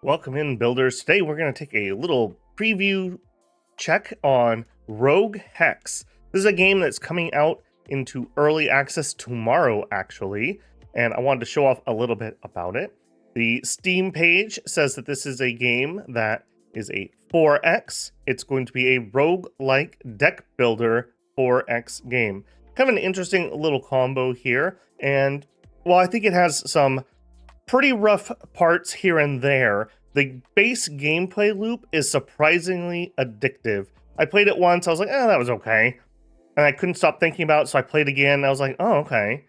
Welcome in, builders. Today we're going to take a little preview check on Rogue Hex. This is a game that's coming out into early access tomorrow, actually, and I wanted to show off a little bit about it. The Steam page says that this is a game that is a 4X. It's going to be a rogue-like deck builder 4X game. Kind of an interesting little combo here, and while I think it has some pretty rough parts here and there, the base gameplay loop is surprisingly addictive. I played it once, I was like, that was okay. And I couldn't stop thinking about it, so I played again, and I was like, oh, okay.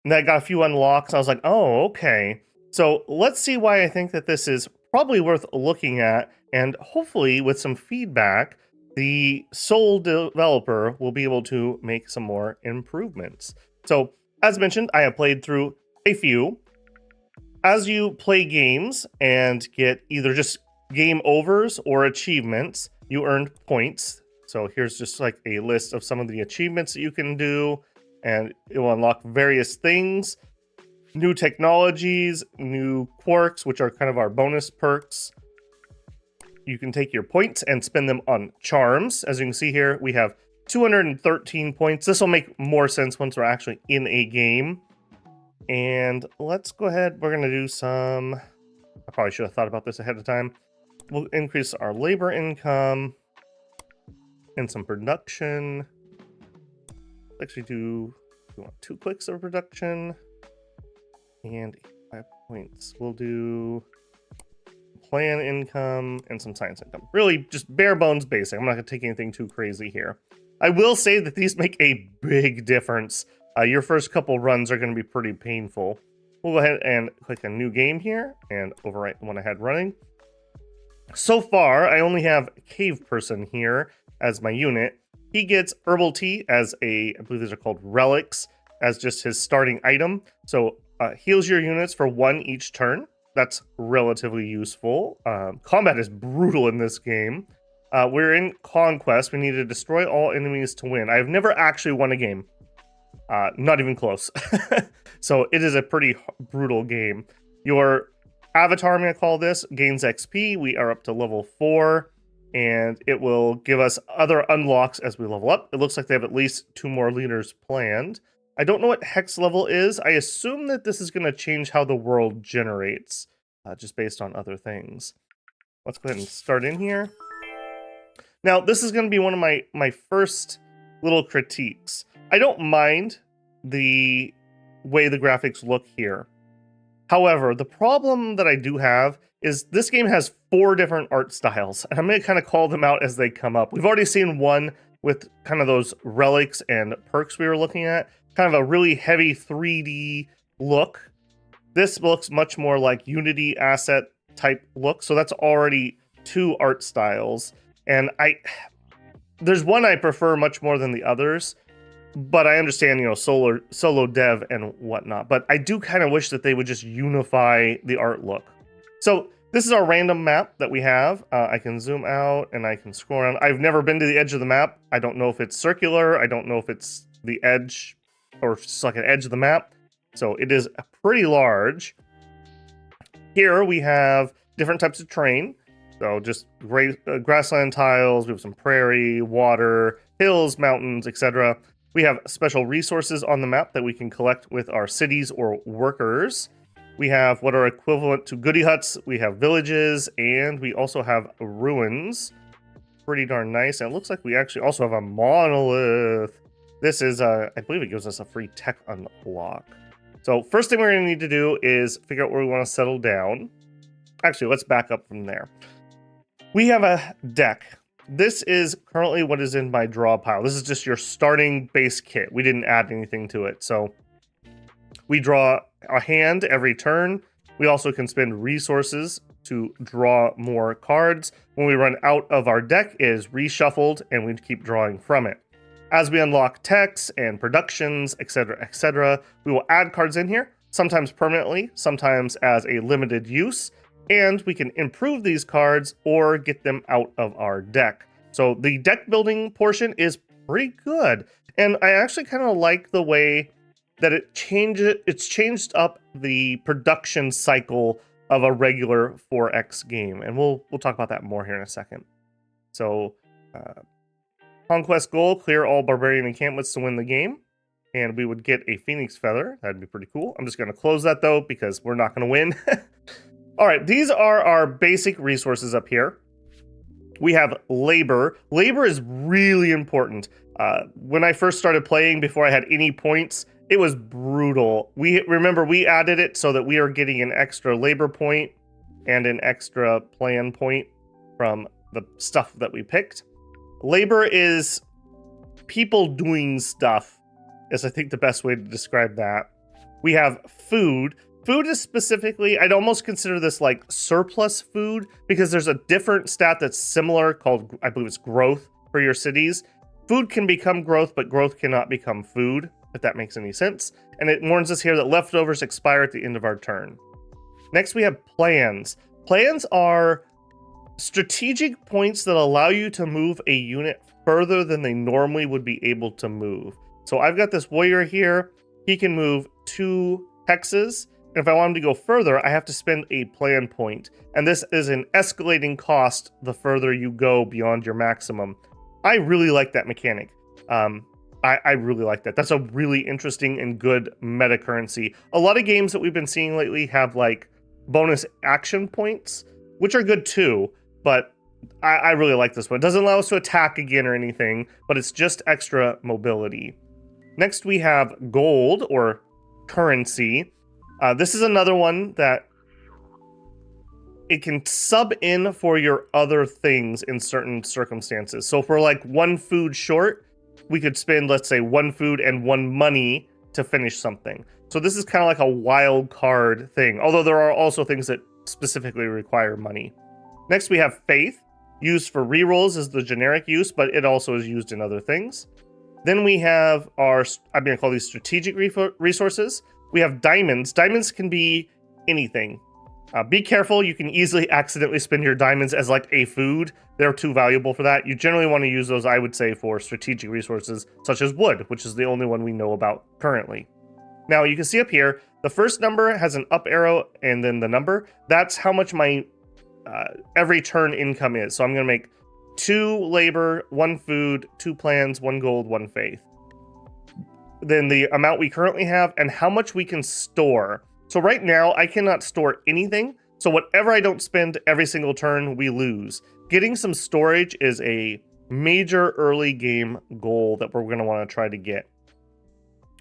And then I got a few unlocks, and I was like, oh, okay. So let's see why I think that this is probably worth looking at, and hopefully with some feedback, the sole developer will be able to make some more improvements. So, as mentioned, I have played through a few. As you play games and get either just game overs or achievements, you earn points. So here's just like a list of some of the achievements that you can do, and it will unlock various things, new technologies, new quirks, which are kind of our bonus perks. You can take your points and spend them on charms. As you can see here, we have 213 points. This will make more sense once we're actually in a game. And let's go ahead, we're gonna do some, I probably should have thought about this ahead of time. We'll increase our labor income and some production. Actually we want 2 clicks of production and 5 points. We'll do plan income and some science income. Really just bare bones basic. I'm not gonna take anything too crazy here. I will say that these make a big difference. Your first couple runs are going to be pretty painful. We'll go ahead and click a new game here and overwrite the one I had running. So far, I only have Cave Person here as my unit. He gets Herbal Tea as I believe these are called relics, as just his starting item. So heals your units for 1 each turn. That's relatively useful. Combat is brutal in this game. We're in Conquest. We need to destroy all enemies to win. I've never actually won a game. Not even close. So it is a pretty brutal game. Your avatar, I'm going to call this, gains XP. We are up to level 4, and it will give us other unlocks as we level up. It looks like they have at least 2 more leaders planned. I don't know what Hex level is. I assume that this is going to change how the world generates, just based on other things. Let's go ahead and start in here. Now, this is going to be one of my first little critiques. I don't mind the way the graphics look here. However, the problem that I do have is this game has 4 different art styles, and I'm going to kind of call them out as they come up. We've already seen one with kind of those relics and perks we were looking at, kind of a really heavy 3D look. This looks much more like Unity asset type look, so that's already 2 art styles. And there's one I prefer much more than the others, but I understand, solo dev and whatnot. But I do kind of wish that they would just unify the art look. So this is our random map that we have. I can zoom out and I can scroll around. I've never been to the edge of the map. I don't know if it's circular. I don't know if it's the edge or just like an edge of the map. So it is pretty large. Here we have different types of terrain. So just grassland tiles. We have some prairie, water, hills, mountains, etc. We have special resources on the map that we can collect with our cities or workers. We have what are equivalent to goodie huts. We have villages, and we also have ruins. Pretty darn nice. And it looks like we actually also have a monolith. This is, I believe it gives us a free tech unlock. So first thing we're going to need to do is figure out where we want to settle down. Actually, let's back up from there. We have a deck. This is currently what is in my draw pile. This is just your starting base kit. We didn't add anything to it. So we draw a hand every turn. We also can spend resources to draw more cards. When we run out of our deck, it is reshuffled and we keep drawing from it. As we unlock techs and productions, etc., we will add cards in here, sometimes permanently, sometimes as a limited use. And we can improve these cards or get them out of our deck. So the deck building portion is pretty good. And I actually kind of like the way that it's changed up the production cycle of a regular 4X game, and we'll talk about that more here in a second. So, conquest goal: clear all barbarian encampments to win the game, and we would get a phoenix feather. That'd be pretty cool. I'm just going to close that though because we're not going to win. All right, these are our basic resources up here. We have labor. Labor is really important. When I first started playing, before I had any points, it was brutal. We added it so that we are getting an extra labor point and an extra plan point from the stuff that we picked. Labor is people doing stuff, is I think the best way to describe that. We have food. Food is specifically, I'd almost consider this like surplus food, because there's a different stat that's similar called, I believe it's growth for your cities. Food can become growth, but growth cannot become food, if that makes any sense. And it warns us here that leftovers expire at the end of our turn. Next, we have plans. Plans are strategic points that allow you to move a unit further than they normally would be able to move. So I've got this warrior here. He can move 2 hexes. And if I want him to go further, I have to spend a plan point. And this is an escalating cost the further you go beyond your maximum. I really like that mechanic. I really like that. That's a really interesting and good meta currency. A lot of games that we've been seeing lately have like bonus action points, which are good too, but I really like this one. It doesn't allow us to attack again or anything, but it's just extra mobility. Next, we have gold, or currency. This is another one that it can sub in for your other things in certain circumstances. So if we're like 1 food short, we could spend, let's say, 1 food and 1 money to finish something. So this is kind of like a wild card thing, although there are also things that specifically require money. Next, we have faith, used for rerolls is the generic use, but it also is used in other things. Then we have our, I'm going to call these strategic resources. We have diamonds. Diamonds can be anything. Be careful, you can easily accidentally spend your diamonds as like a food. They're too valuable for that. You generally want to use those, I would say, for strategic resources, such as wood, which is the only one we know about currently. Now, you can see up here, the first number has an up arrow and then the number. That's how much my every turn income is. So I'm going to make 2 labor, 1 food, 2 plans, 1 gold, 1 faith. Then the amount we currently have and how much we can store. So right now, I cannot store anything. So whatever I don't spend every single turn, we lose. Getting some storage is a major early game goal that we're going to want to try to get.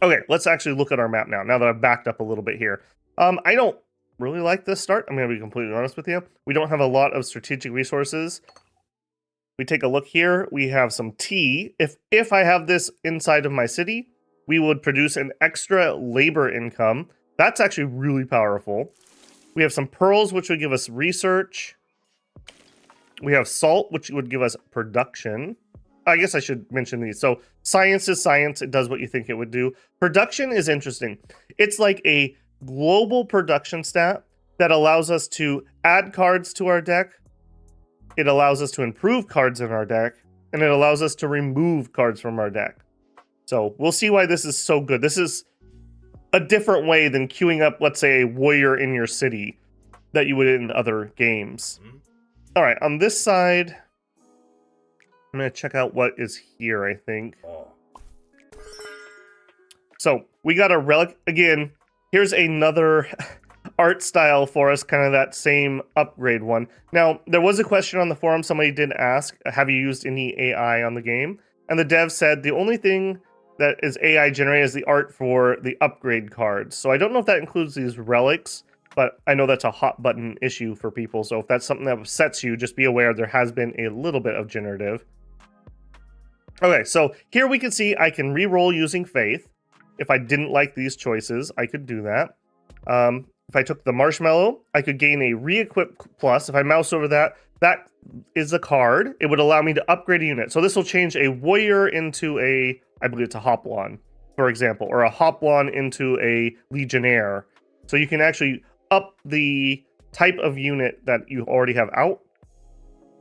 Okay, let's actually look at our map now that I've backed up a little bit here. I don't really like this start. I'm going to be completely honest with you. We don't have a lot of strategic resources. We take a look here. We have some tea. If I have this inside of my city, we would produce an extra labor income. That's actually really powerful. We have some pearls, which would give us research. We have salt, which would give us production. I guess I should mention these. So science is science. It does what you think it would do. Production is interesting. It's like a global production stat that allows us to add cards to our deck. It allows us to improve cards in our deck. And it allows us to remove cards from our deck. So we'll see why this is so good. This is a different way than queuing up, let's say, a warrior in your city that you would in other games. All right, on this side, I'm going to check out what is here, I think. So we got a relic. Again, here's another art style for us, kind of that same upgrade one. Now, there was a question on the forum. Somebody did ask, have you used any AI on the game? And the dev said the only thing that is AI generated is the art for the upgrade cards. So I don't know if that includes these relics, but I know that's a hot button issue for people. So if that's something that upsets you, just be aware there has been a little bit of generative. Okay, so here we can see I can re-roll using faith. If I didn't like these choices, I could do that. If I took the marshmallow, I could gain a re-equip plus. If I mouse over that, that is a card. It would allow me to upgrade a unit. So this will change a warrior into a, I believe it's a hoplon, for example, or a hoplon into a legionnaire. So you can actually up the type of unit that you already have out.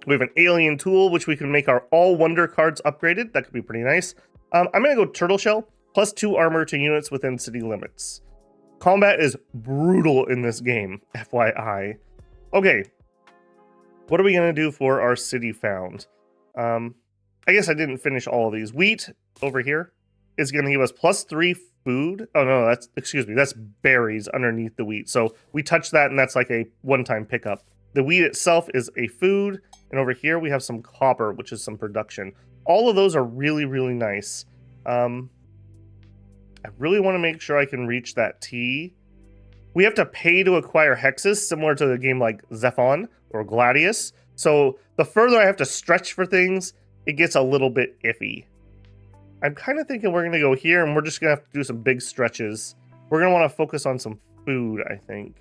We have an alien tool, which we can make our all wonder cards upgraded. That could be pretty nice. I'm going to go turtle shell, plus 2 armor to units within city limits. Combat is brutal in this game, FYI. Okay, what are we gonna do for our city found? I guess I didn't finish all of these. Wheat over here is gonna give us +3 food. Oh no, that's berries underneath the wheat. So we touch that and that's like a one-time pickup. The wheat itself is a food, and over here we have some copper, which is some production. All of those are really, really nice. I really want to make sure I can reach that T. We have to pay to acquire hexes, similar to a game like Zephon or Gladius. So the further I have to stretch for things, it gets a little bit iffy. I'm kind of thinking we're going to go here, and we're just going to have to do some big stretches. We're going to want to focus on some food, I think,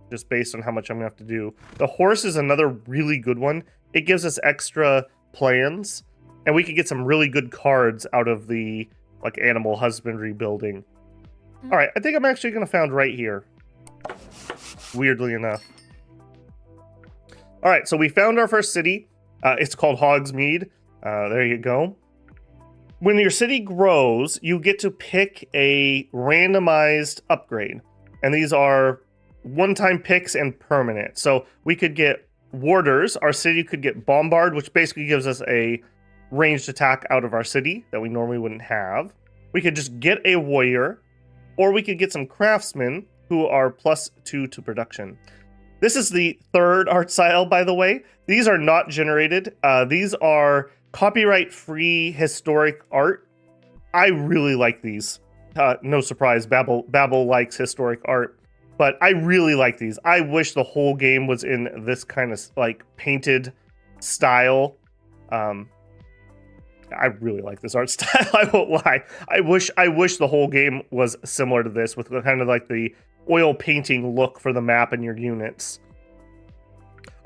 just based on how much I'm going to have to do. The horse is another really good one. It gives us extra plans, and we could get some really good cards out of the like animal husbandry building. All right, I think I'm actually going to found right here, weirdly enough. All right, so we found our first city. It's called Hogsmeade. There you go. When your city grows, you get to pick a randomized upgrade. And these are one-time picks and permanent. So we could get warders. Our city could get bombard, which basically gives us a ranged attack out of our city that we normally wouldn't have. We could just get a warrior, or we could get some craftsmen who are +2 to production. This is the third art style, by the way. These are not generated. These are copyright-free historic art. I really like these. No surprise, Babel likes historic art, but I really like these. I wish the whole game was in this kind of like painted style. I really like this art style. I won't lie. I wish the whole game was similar to this, with kind of like the oil painting look for the map and your units.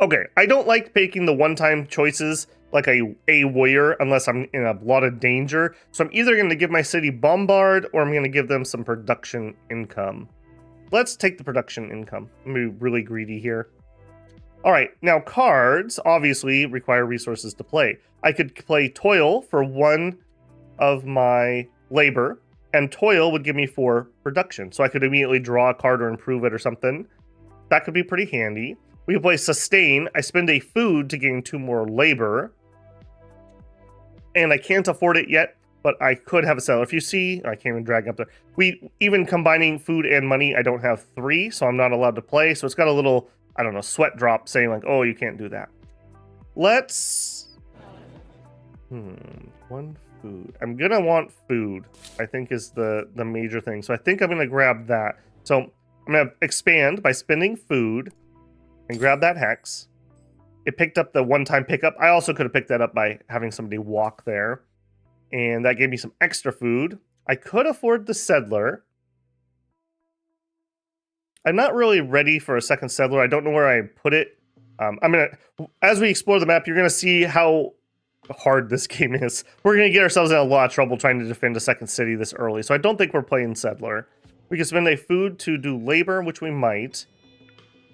Okay, I don't like picking the one-time choices like a warrior unless I'm in a lot of danger. So I'm either going to give my city bombard or I'm going to give them some production income. Let's take the production income. I'm going to be really greedy here. All right, now cards obviously require resources to play. I could play toil for 1 of my labor, and toil would give me 4 production. So I could immediately draw a card or improve it or something. That could be pretty handy. We could play sustain. I spend a food to gain 2 more labor. And I can't afford it yet, but I could have a seller. If you see, I can't even drag up there. Even combining food and money, I don't have 3, so I'm not allowed to play. So it's got a little, I don't know, sweat drop saying like, oh, you can't do that. Let's... 1 food. I'm gonna want food, I think, is the major thing. So I think I'm gonna grab that. So I'm gonna expand by spending food and grab that hex. It picked up the one-time pickup. I also could have picked that up by having somebody walk there. And that gave me some extra food. I could afford the settler. I'm not really ready for a second settler. I don't know where I put it. As we explore the map, you're gonna see how hard this game is. We're gonna get ourselves in a lot of trouble trying to defend a second city this early. So I don't think we're playing settler. We can spend a food to do labor, which we might.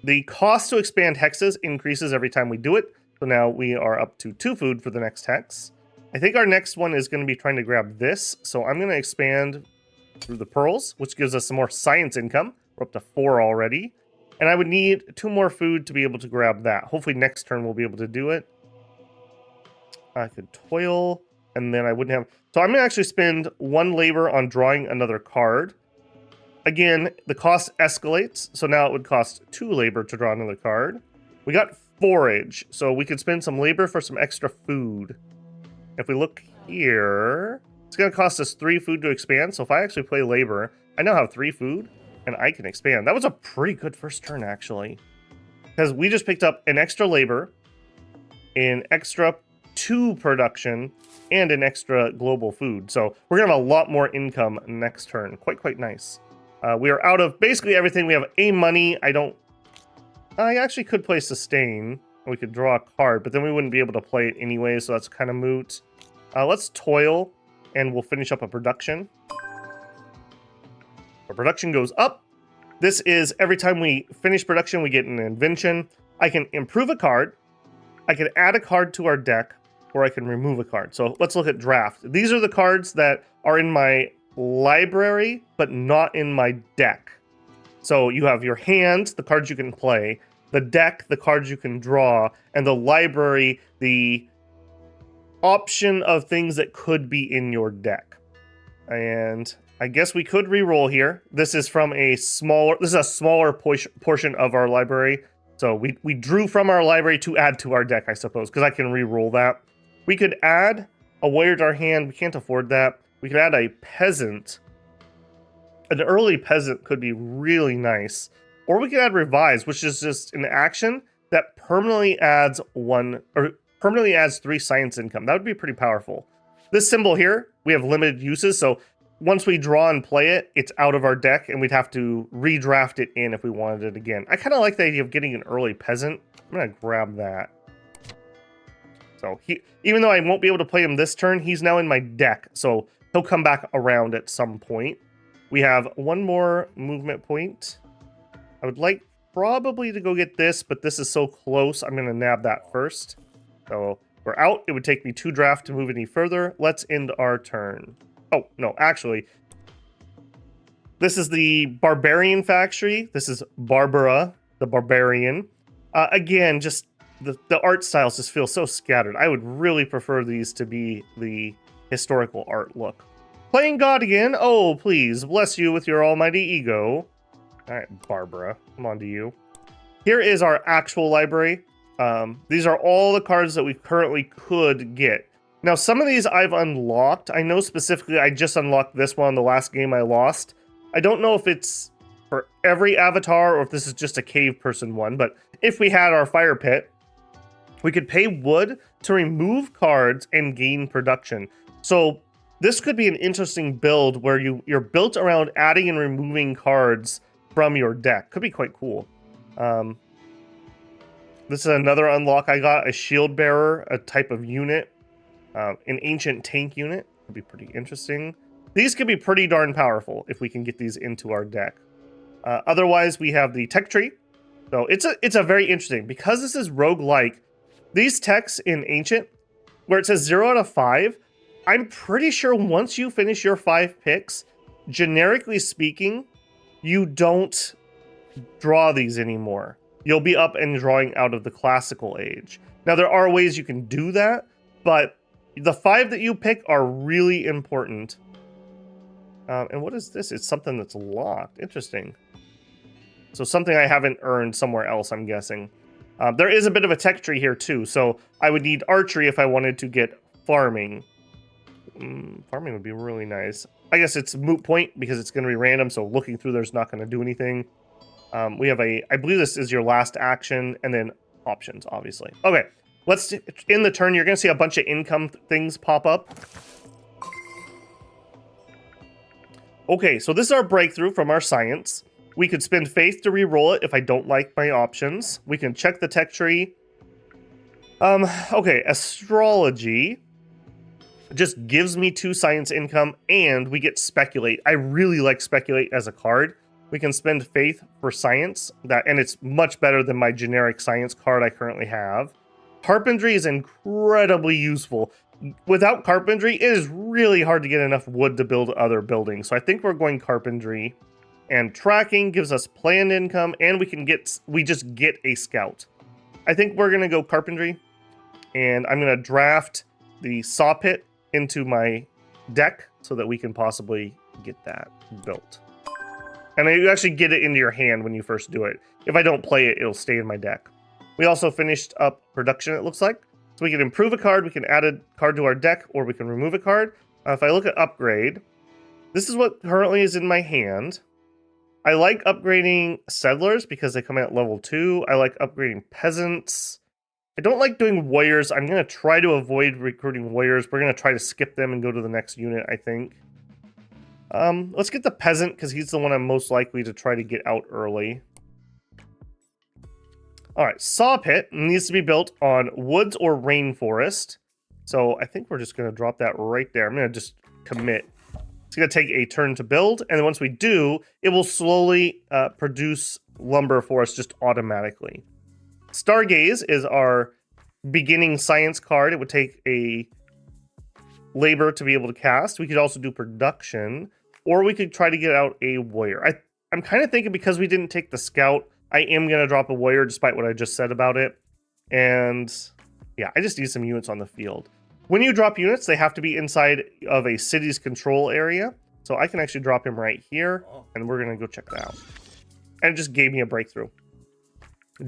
The cost to expand hexes increases every time we do it. So now we are up to 2 food for the next hex. I think our next one is going to be trying to grab this. So I'm going to expand through the pearls, which gives us some more science income. We're up to 4 already. And I would need 2 more food to be able to grab that. Hopefully next turn we'll be able to do it. I could toil, and then I wouldn't have... So I'm going to actually spend 1 labor on drawing another card. Again, the cost escalates, so now it would cost 2 labor to draw another card. We got forage, so we could spend some labor for some extra food. If we look here, it's going to cost us 3 food to expand, so if I actually play labor, I now have 3 food, and I can expand. That was a pretty good first turn, actually. Because we just picked up an extra labor, an extra 2 production, and an extra global food. So we're going to have a lot more income next turn. Quite nice. We are out of basically everything. We have a money. I actually could play sustain. We could draw a card, but then we wouldn't be able to play it anyway, so that's kind of moot. Let's toil, and we'll finish up a production. Our production goes up. This is every time we finish production, we get an invention. I can improve a card. I can add a card to our deck, or I can remove a card. So let's look at draft. These are the cards that are in my library, but not in my deck. So you have your hand, the cards you can play, the deck, the cards you can draw, and the library, the option of things that could be in your deck. And I guess we could re-roll here. This is from a smaller, this is a smaller portion of our library. So we drew from our library to add to our deck, I suppose, because I can re-roll that. We could add a warrior to our hand. We can't afford that. We could add a peasant. An early peasant could be really nice. Or we could add revise, which is just an action that permanently adds 3 science income. That would be pretty powerful. This symbol here, we have limited uses, so once we draw and play it, it's out of our deck, and we'd have to redraft it in if we wanted it again. I kind of like the idea of getting an early peasant. I'm going to grab that. So even though I won't be able to play him this turn, he's now in my deck, so he'll come back around at some point. We have 1 more movement point. I would like probably to go get this, but this is so close, I'm going to nab that first. So we're out. It would take me 2 drafts to move any further. Let's end our turn. Oh, no, actually. This is the Barbarian Factory. This is Barbara, the Barbarian. Again, just the art styles just feel so scattered. I would really prefer these to be the historical art look. Playing God again? Oh, please, bless you with your almighty ego. All right, Barbara, come on to you. Here is our actual library. These are all the cards that we currently could get. Now, some of these I've unlocked. I know specifically I just unlocked this one the last game I lost. I don't know if it's for every avatar or if this is just a cave person one, but if we had our fire pit, we could pay wood to remove cards and gain production. So this could be an interesting build where you're built around adding and removing cards from your deck. Could be quite cool. This is another unlock I got, a shield bearer, a type of unit, an ancient tank unit. Could be pretty interesting. These could be pretty darn powerful if we can get these into our deck. Otherwise, we have the tech tree. So it's a very interesting, because this is roguelike, these techs in ancient, where it says 0 out of 5, I'm pretty sure once you finish your 5 picks, generically speaking, you don't draw these anymore. You'll be up and drawing out of the classical age. Now, there are ways you can do that, but the 5 that you pick are really important. And what is this? It's something that's locked. Interesting. So something I haven't earned somewhere else, I'm guessing. There is a bit of a tech tree here, too. So I would need archery if I wanted to get farming. Farming would be really nice. I guess it's moot point because it's going to be random, so looking through there's not going to do anything. We have I believe this is your last action, and then options, obviously. Okay, let's in the turn. You're going to see a bunch of income things pop up. Okay, so this is our breakthrough from our science. We could spend faith to re-roll it if I don't like my options. We can check the tech tree. Okay, astrology just gives me 2 science income, and we get speculate. I really like speculate as a card. We can spend faith for science, and it's much better than my generic science card I currently have. Carpentry is incredibly useful. Without carpentry, it is really hard to get enough wood to build other buildings. So I think we're going carpentry. And tracking gives us planned income, and we just get a scout. I think we're gonna go carpentry, and I'm gonna draft the saw pit into my deck so that we can possibly get that built. And you actually get it into your hand when you first do it. If I don't play it, it'll stay in my deck. We also finished up production, it looks like. So we can improve a card, we can add a card to our deck, or we can remove a card. If I look at upgrade, this is what currently is in my hand. I like upgrading settlers because they come in at level 2. I like upgrading peasants. I don't like doing warriors. I'm going to try to avoid recruiting warriors. We're going to try to skip them and go to the next unit, I think. Let's get the peasant because he's the one I'm most likely to try to get out early. All right, saw pit needs to be built on woods or rainforest. So I think we're just going to drop that right there. I'm going to just commit. It's going to take a turn to build, and then once we do, it will slowly produce lumber for us just automatically. Stargaze is our beginning science card. It would take a labor to be able to cast. We could also do production, or we could try to get out a warrior. I'm kind of thinking because we didn't take the scout, I am going to drop a warrior despite what I just said about it. And yeah, I just need some units on the field. When you drop units, they have to be inside of a city's control area. So I can actually drop him right here, and we're going to go check that out. And it just gave me a breakthrough.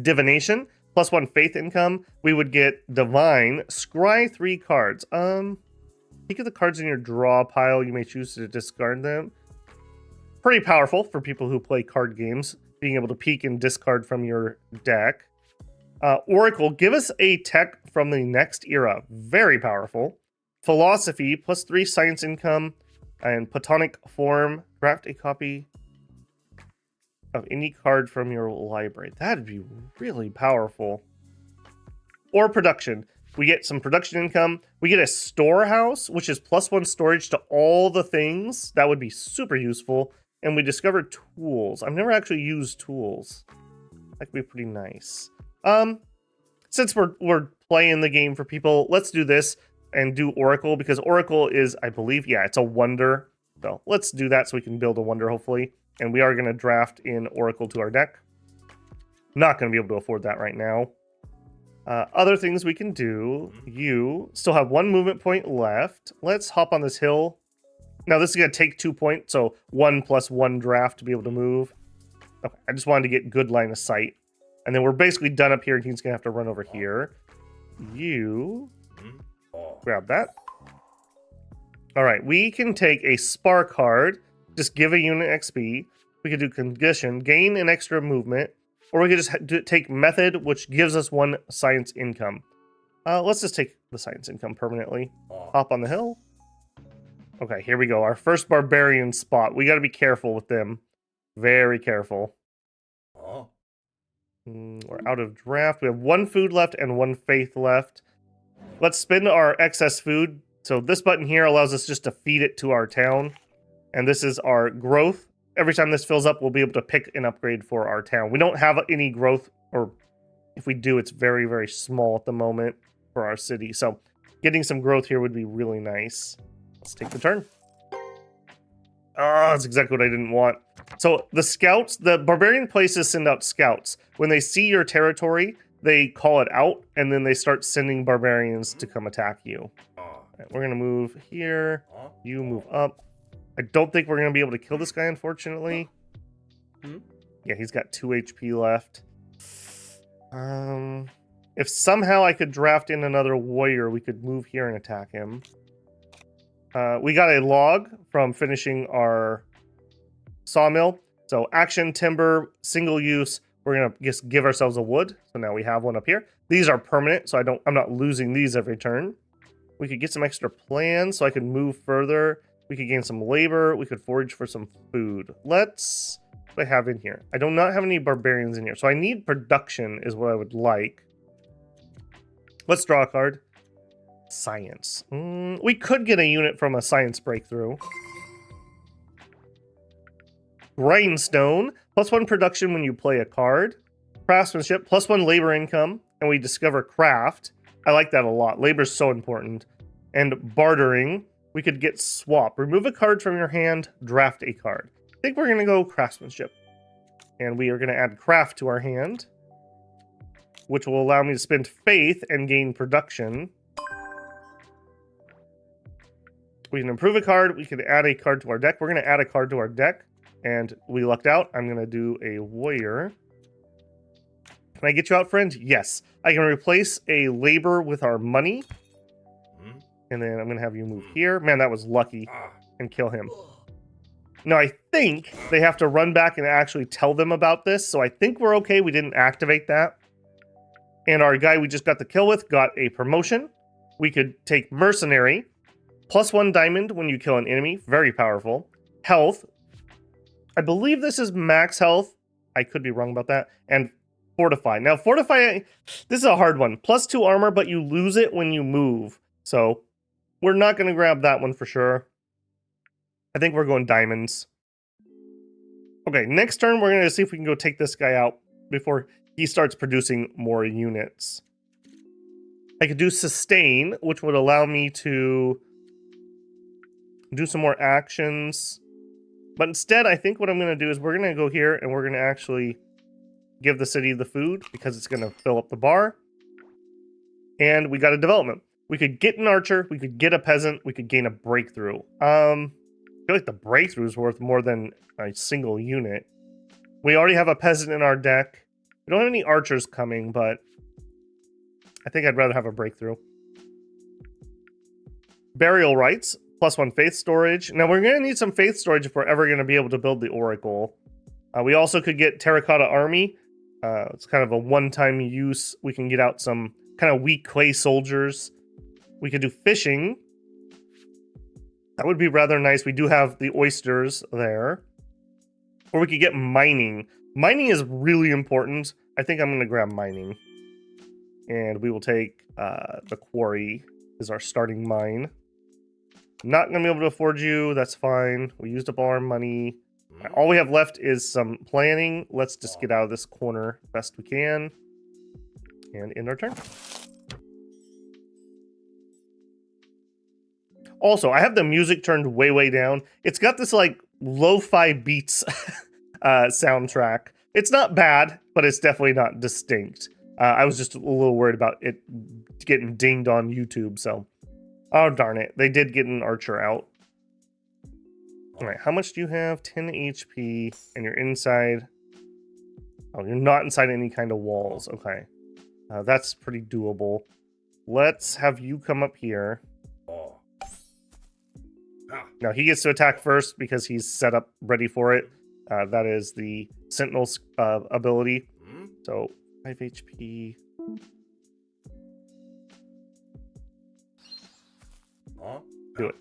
Divination, +1 faith income. We would get divine, scry 3 cards. Peek at the cards in your draw pile. You may choose to discard them. Pretty powerful for people who play card games, being able to peek and discard from your deck. Oracle, give us a tech from the next era. Very powerful. Philosophy, +3 science income. And Platonic form, draft a copy of any card from your library. That'd be really powerful. Or production. We get some production income. We get a storehouse, which is +1 storage to all the things. That would be super useful. And we discover tools. I've never actually used tools. That could be pretty nice. Since we're playing the game for people, let's do this and do Oracle, because Oracle is, I believe, yeah, it's a wonder. So let's do that so we can build a wonder, hopefully. And we are going to draft in Oracle to our deck. Not going to be able to afford that right now. Other things we can do. You still have 1 movement point left. Let's hop on this hill. Now this is going to take 2 points, so 1 + 1 draft to be able to move. Okay, I just wanted to get good line of sight. And then we're basically done up here, and he's going to have to run over here. You grab that. All right, we can take a spar card, just give a unit XP. We could do condition, gain an extra movement, or we could just take method, which gives us 1 science income. Let's just take the science income permanently. Hop on the hill. Okay, here we go. Our first barbarian spot. We got to be careful with them. Very careful. We're out of draft. We have 1 food left and 1 faith left. Let's spend our excess food. So this button here allows us just to feed it to our town. And this is our growth. Every time this fills up, we'll be able to pick an upgrade for our town. We don't have any growth, or if we do, it's very, very small at the moment for our city. So getting some growth here would be really nice. Let's take the turn. Oh, that's exactly what I didn't want. So the scouts, the barbarian places send out scouts. When they see your territory, they call it out, and then they start sending barbarians to come attack you. Right, we're going to move here. You move up. I don't think we're going to be able to kill this guy, unfortunately. Yeah, he's got 2 HP left. If somehow I could draft in another warrior, we could move here and attack him. We got a log from finishing our sawmill. So action, timber, single use. We're going to just give ourselves a wood. So now we have one up here. These are permanent, so I'm not losing these every turn. We could get some extra plans so I could move further. We could gain some labor. We could forage for some food. What do I have in here? I do not have any barbarians in here. So I need production is what I would like. Let's draw a card. Science. We could get a unit from a science breakthrough. Grindstone. +1 production when you play a card. Craftsmanship. +1 labor income. And we discover craft. I like that a lot. Labor is so important. And bartering. We could get swap. Remove a card from your hand. Draft a card. I think we're going to go craftsmanship. And we are going to add craft to our hand, which will allow me to spend faith and gain production. We can improve a card. We can add a card to our deck. We're going to add a card to our deck. And we lucked out. I'm going to do a warrior. Can I get you out, friend? Yes. I can replace a labor with our money. And then I'm going to have you move here. Man, that was lucky. And kill him. Now, I think they have to run back and actually tell them about this. So I think we're okay. We didn't activate that. And our guy we just got the kill with got a promotion. We could take mercenary. +1 diamond when you kill an enemy. Very powerful. Health. I believe this is max health. I could be wrong about that. And fortify. Now, fortify, this is a hard one. +2 armor, but you lose it when you move. So we're not going to grab that one for sure. I think we're going diamonds. Okay, next turn, we're going to see if we can go take this guy out before he starts producing more units. I could do sustain, which would allow me to do some more actions. But instead, I think what I'm going to do is we're going to go here and we're going to actually give the city the food because it's going to fill up the bar. And we got a development. We could get an archer, we could get a peasant, we could gain a breakthrough. I feel like the breakthrough is worth more than a single unit. We already have a peasant in our deck. We don't have any archers coming, but I think I'd rather have a breakthrough. Burial rites, +1 faith storage. Now we're going to need some faith storage if we're ever going to be able to build the oracle. We also could get terracotta army. It's kind of a one-time use. We can get out some kind of weak clay soldiers. We could do fishing. That would be rather nice. We do have the oysters there. Or we could get mining. Mining is really important. I think I'm going to grab mining. And we will take the quarry as our starting mine. Not going to be able to afford you. That's fine. We used up all our money. All we have left is some planning. Let's just get out of this corner best we can. And end our turn. Also, I have the music turned way, way down. It's got this like lo-fi beats soundtrack. It's not bad, but it's definitely not distinct. I was just a little worried about it getting dinged on YouTube, so. Oh, darn it. They did get an archer out. All right, how much do you have? 10 HP, and you're inside. Oh, you're not inside any kind of walls. Okay. That's pretty doable. Let's have you come up here. Now, he gets to attack first because he's set up ready for it. That is the Sentinel's ability. So, 5 HP. Do it.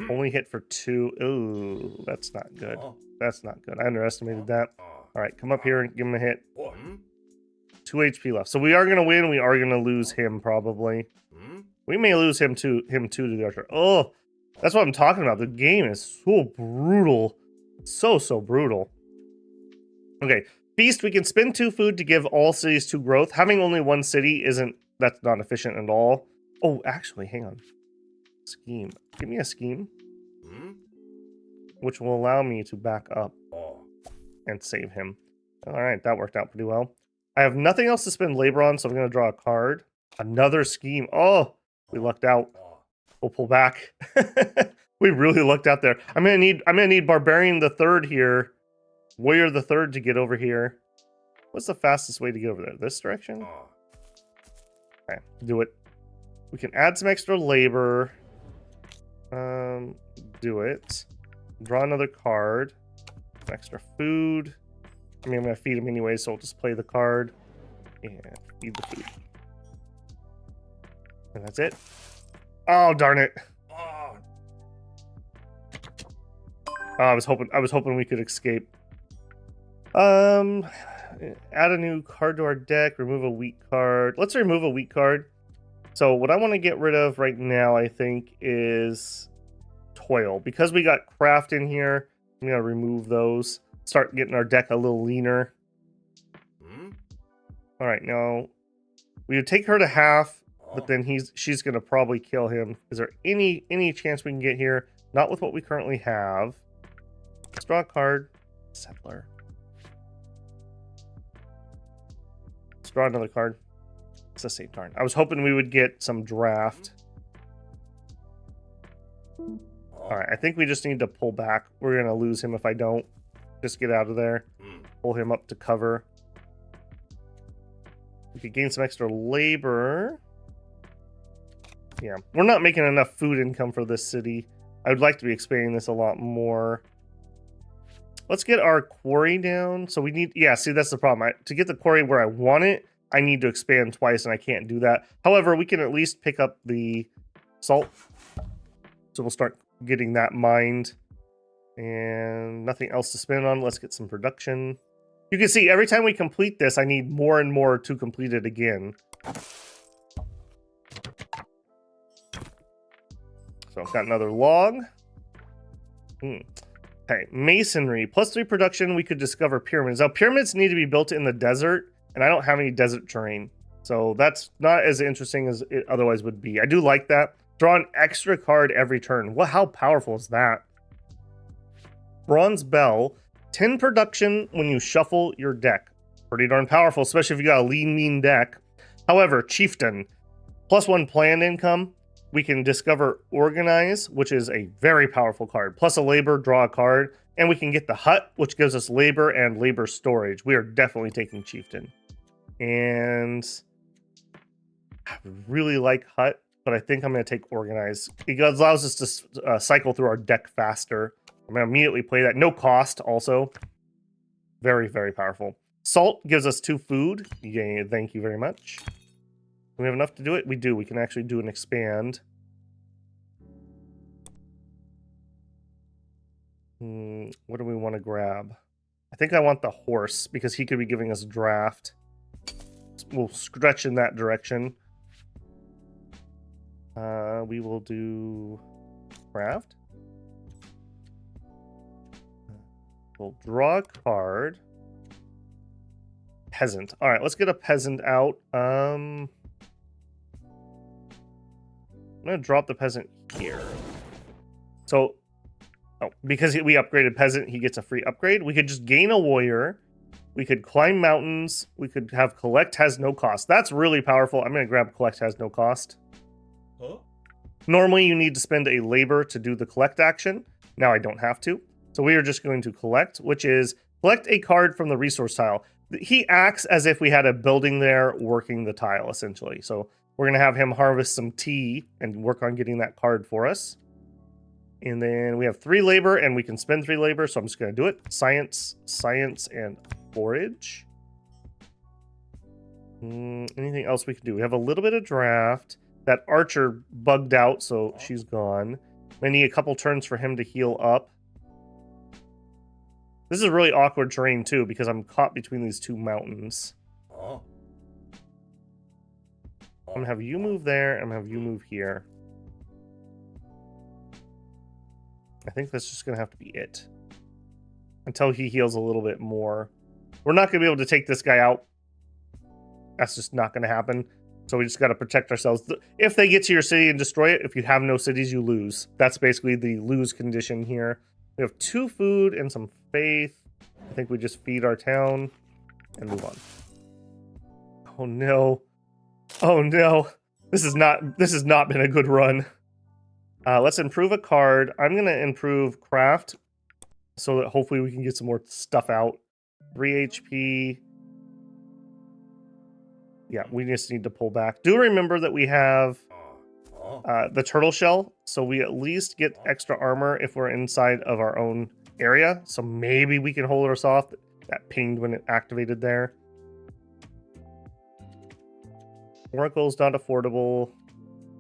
Only hit for 2. Ooh, that's not good. That's not good. I underestimated that. All right, come up here and give him a hit. 2 HP left. So we are going to win. We are going to lose him, probably. We may lose him too to the archer. Oh, that's what I'm talking about. The game is so brutal. So brutal. Okay, feast. We can spend 2 food to give all cities 2 growth. Having only 1 city that's not efficient at all. Oh, actually, hang on. Scheme. Give me a scheme. Which will allow me to back up and save him. All right, that worked out pretty well. I have nothing else to spend labor on, so I'm going to draw a card. Another scheme. Oh, we lucked out. We'll pull back. We really lucked out there. I'm gonna need Barbarian the Third here, Warrior the Third to get over here. What's the fastest way to get over there? This direction? Okay, do it. We can add some extra labor. Do it. Draw another card. Some extra food. I mean, I'm gonna feed him anyway, so I'll just play the card and feed the food. And that's it. Oh, darn it. Oh, I was hoping we could escape. Add a new card to our deck, remove a weak card. Let's remove a weak card. So what I want to get rid of right now, I think, is toil. Because we got craft in here, I'm going to remove those. Start getting our deck a little leaner. All right, now we would take her to half, but then she's going to probably kill him. Is there any chance we can get here? Not with what we currently have. Let's draw a card. Settler. Let's draw another card. It's the same turn. I was hoping we would get some draft. All right, I think we just need to pull back. We're going to lose him if I don't. Just get out of there. Pull him up to cover. We could gain some extra labor. Yeah, we're not making enough food income for this city. I would like to be expanding this a lot more. Let's get our quarry down. So we need, yeah, see, that's the problem. To get the quarry where I want it, I need to expand twice, and I can't do that. However, we can at least pick up the salt. So we'll start getting that mined. And nothing else to spend on. Let's get some production. You can see every time we complete this, I need more and more to complete it again. So I've got another log. Okay, masonry. +3 production, we could discover pyramids. Now, pyramids need to be built in the desert, and I don't have any desert terrain. So that's not as interesting as it otherwise would be. I do like that. Draw an extra card every turn. How powerful is that? Bronze Bell, 10 production when you shuffle your deck. Pretty darn powerful, especially if you got a lean, mean deck. However, Chieftain, +1 planned income. We can discover Organize, which is a very powerful card. Plus a labor, draw a card. And we can get the Hut, which gives us labor and labor storage. We are definitely taking Chieftain. And I really like Hut, but I think I'm going to take Organize. It allows us to cycle through our deck faster. I'm going to immediately play that. No cost, also. Very, very powerful. Salt gives us 2 food. Yay, thank you very much. Do we have enough to do it? We do. We can actually do an expand. What do we want to grab? I think I want the horse because he could be giving us a draft. We'll stretch in that direction. We will do craft. We'll draw a card. Peasant. All right, let's get a peasant out. I'm gonna drop the peasant here. So, because we upgraded peasant, he gets a free upgrade. We could just gain a warrior. We could climb mountains. We could have collect has no cost. That's really powerful. I'm gonna grab collect has no cost. Huh? Normally, you need to spend a labor to do the collect action. Now I don't have to. So we are just going to collect, which is collect a card from the resource tile. He acts as if we had a building there working the tile, essentially. So we're going to have him harvest some tea and work on getting that card for us. And then we have 3 labor, and we can spend 3 labor, so I'm just going to do it. Science, science, and forage. Anything else we can do? We have a little bit of draft. That archer bugged out, so she's gone. I need a couple turns for him to heal up. This is really awkward terrain, too, because I'm caught between these 2 mountains. I'm going to have you move there, and I'm going to have you move here. I think that's just going to have to be it. Until he heals a little bit more. We're not going to be able to take this guy out. That's just not going to happen. So we just got to protect ourselves. If they get to your city and destroy it, if you have no cities, you lose. That's basically the lose condition here. We have 2 food and some faith. I think we just feed our town and move on. Oh no. Oh no. This has not been a good run. Let's improve a card. I'm going to improve craft so that hopefully we can get some more stuff out. 3 HP. Yeah, we just need to pull back. Do remember that we have the turtle shell, so we at least get extra armor if we're inside of our own area. So maybe we can hold us off. That pinged when it activated there. Oracle's not affordable.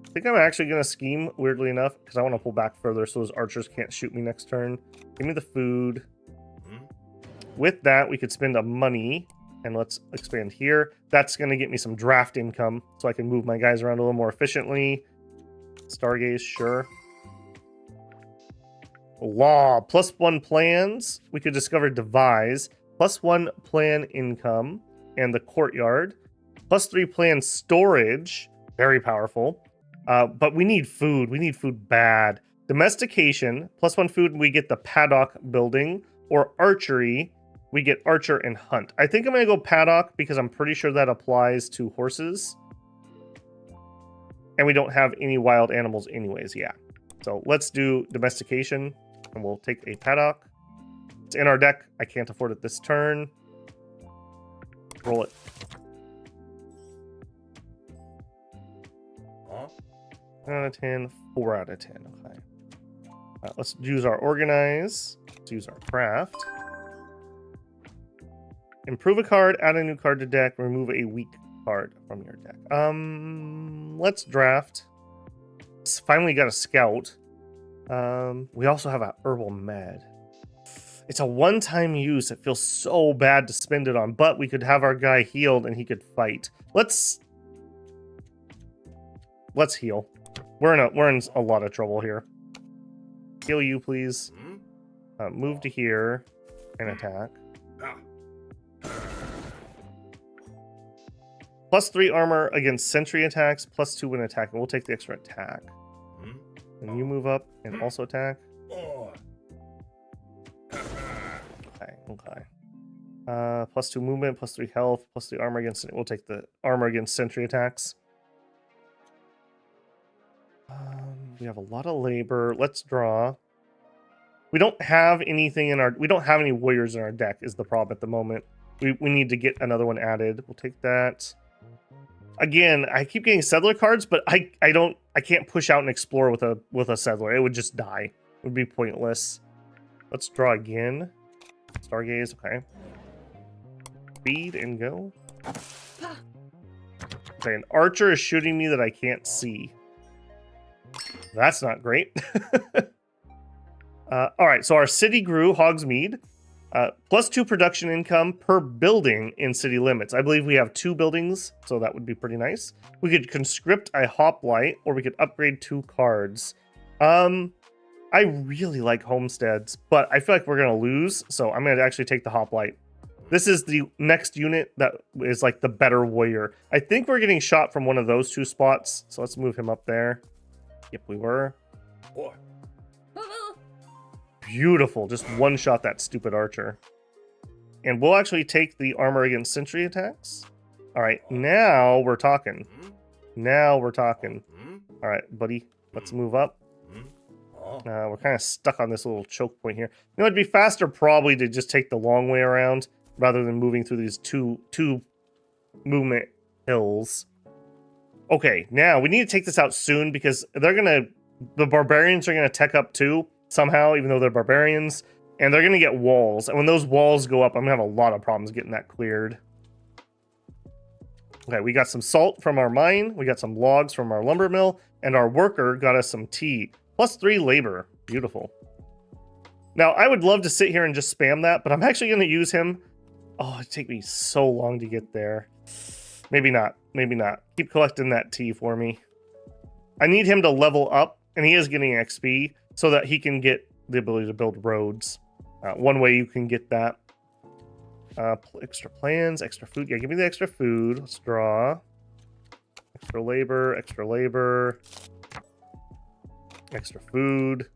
I think I'm actually going to scheme, weirdly enough, because I want to pull back further so those archers can't shoot me next turn. Give me the food. With that, we could spend a money. And let's expand here. That's going to get me some draft income so I can move my guys around a little more efficiently. Stargaze, sure. Law, +1 plans. We could discover devise. +1 plan income. And the courtyard. +3 plan storage. Very powerful. But we need food. We need food bad. Domestication. +1 food, we get the paddock building. Or archery. We get archer and hunt. I think I'm going to go paddock because I'm pretty sure that applies to horses. And we don't have any wild animals anyways, yeah. So let's do domestication and we'll take a paddock. It's in our deck. I can't afford it this turn. Roll it. Huh? 10 out of 10, 4 out of 10. Okay. Let's use our organize. Let's use our craft. Improve a card, add a new card to deck, remove a weak card from your deck. Let's draft. Finally got a scout. We also have a herbal med. It's a one-time use. It feels so bad to spend it on, but we could have our guy healed and he could fight. Let's heal. We're in a lot of trouble here. Heal you, please. Move to here and attack. +3 armor against sentry attacks, +2 when attacking. We'll take the extra attack. And you move up and also attack. Okay. +2 movement, +3 health, +3 armor against. We'll take the armor against sentry attacks. We have a lot of labor. Let's draw. We don't have anything in our. We don't have any warriors in our deck. Is the problem at the moment. We need to get another one added. We'll take that. Again, I keep getting settler cards, but I can't push out and explore with a settler. It would just die. It would be pointless. Let's draw again. Stargaze, okay. Speed and go. Okay, an archer is shooting me that I can't see. That's not great. All right, so our city grew, Hogsmeade. +2 production income per building in city limits. I believe we have 2 buildings, so that would be pretty nice. We could conscript a hoplite, or we could upgrade 2 cards. I really like homesteads, but I feel like we're gonna lose, so I'm gonna actually take the hoplite. This is the next unit that is like the better warrior. I think we're getting shot from one of those 2 spots, so let's move him up there. Yep, we were. Beautiful. Just one shot that stupid archer. And we'll actually take the armor against sentry attacks. All right, now we're talking. Now we're talking. All right, buddy, let's move up. We're kind of stuck on this little choke point here. You know, it'd be faster probably to just take the long way around rather than moving through these two movement hills. Okay, now we need to take this out soon because the barbarians are gonna tech up too somehow, even though they're barbarians, and they're gonna get walls. And when those walls go up, I'm gonna have a lot of problems getting that cleared. Okay, we got some salt from our mine, we got some logs from our lumber mill, and our worker got us some tea. +3 labor. Beautiful. Now, I would love to sit here and just spam that, but I'm actually going to use him. Oh, it'd take me so long to get there. Maybe not. Maybe not. Keep collecting that tea for me. I need him to level up, and he is getting XP, so that he can get the ability to build roads. One way you can get that. Extra plans, extra food. Yeah, give me the extra food. Let's draw. Extra labor, extra labor. Extra food.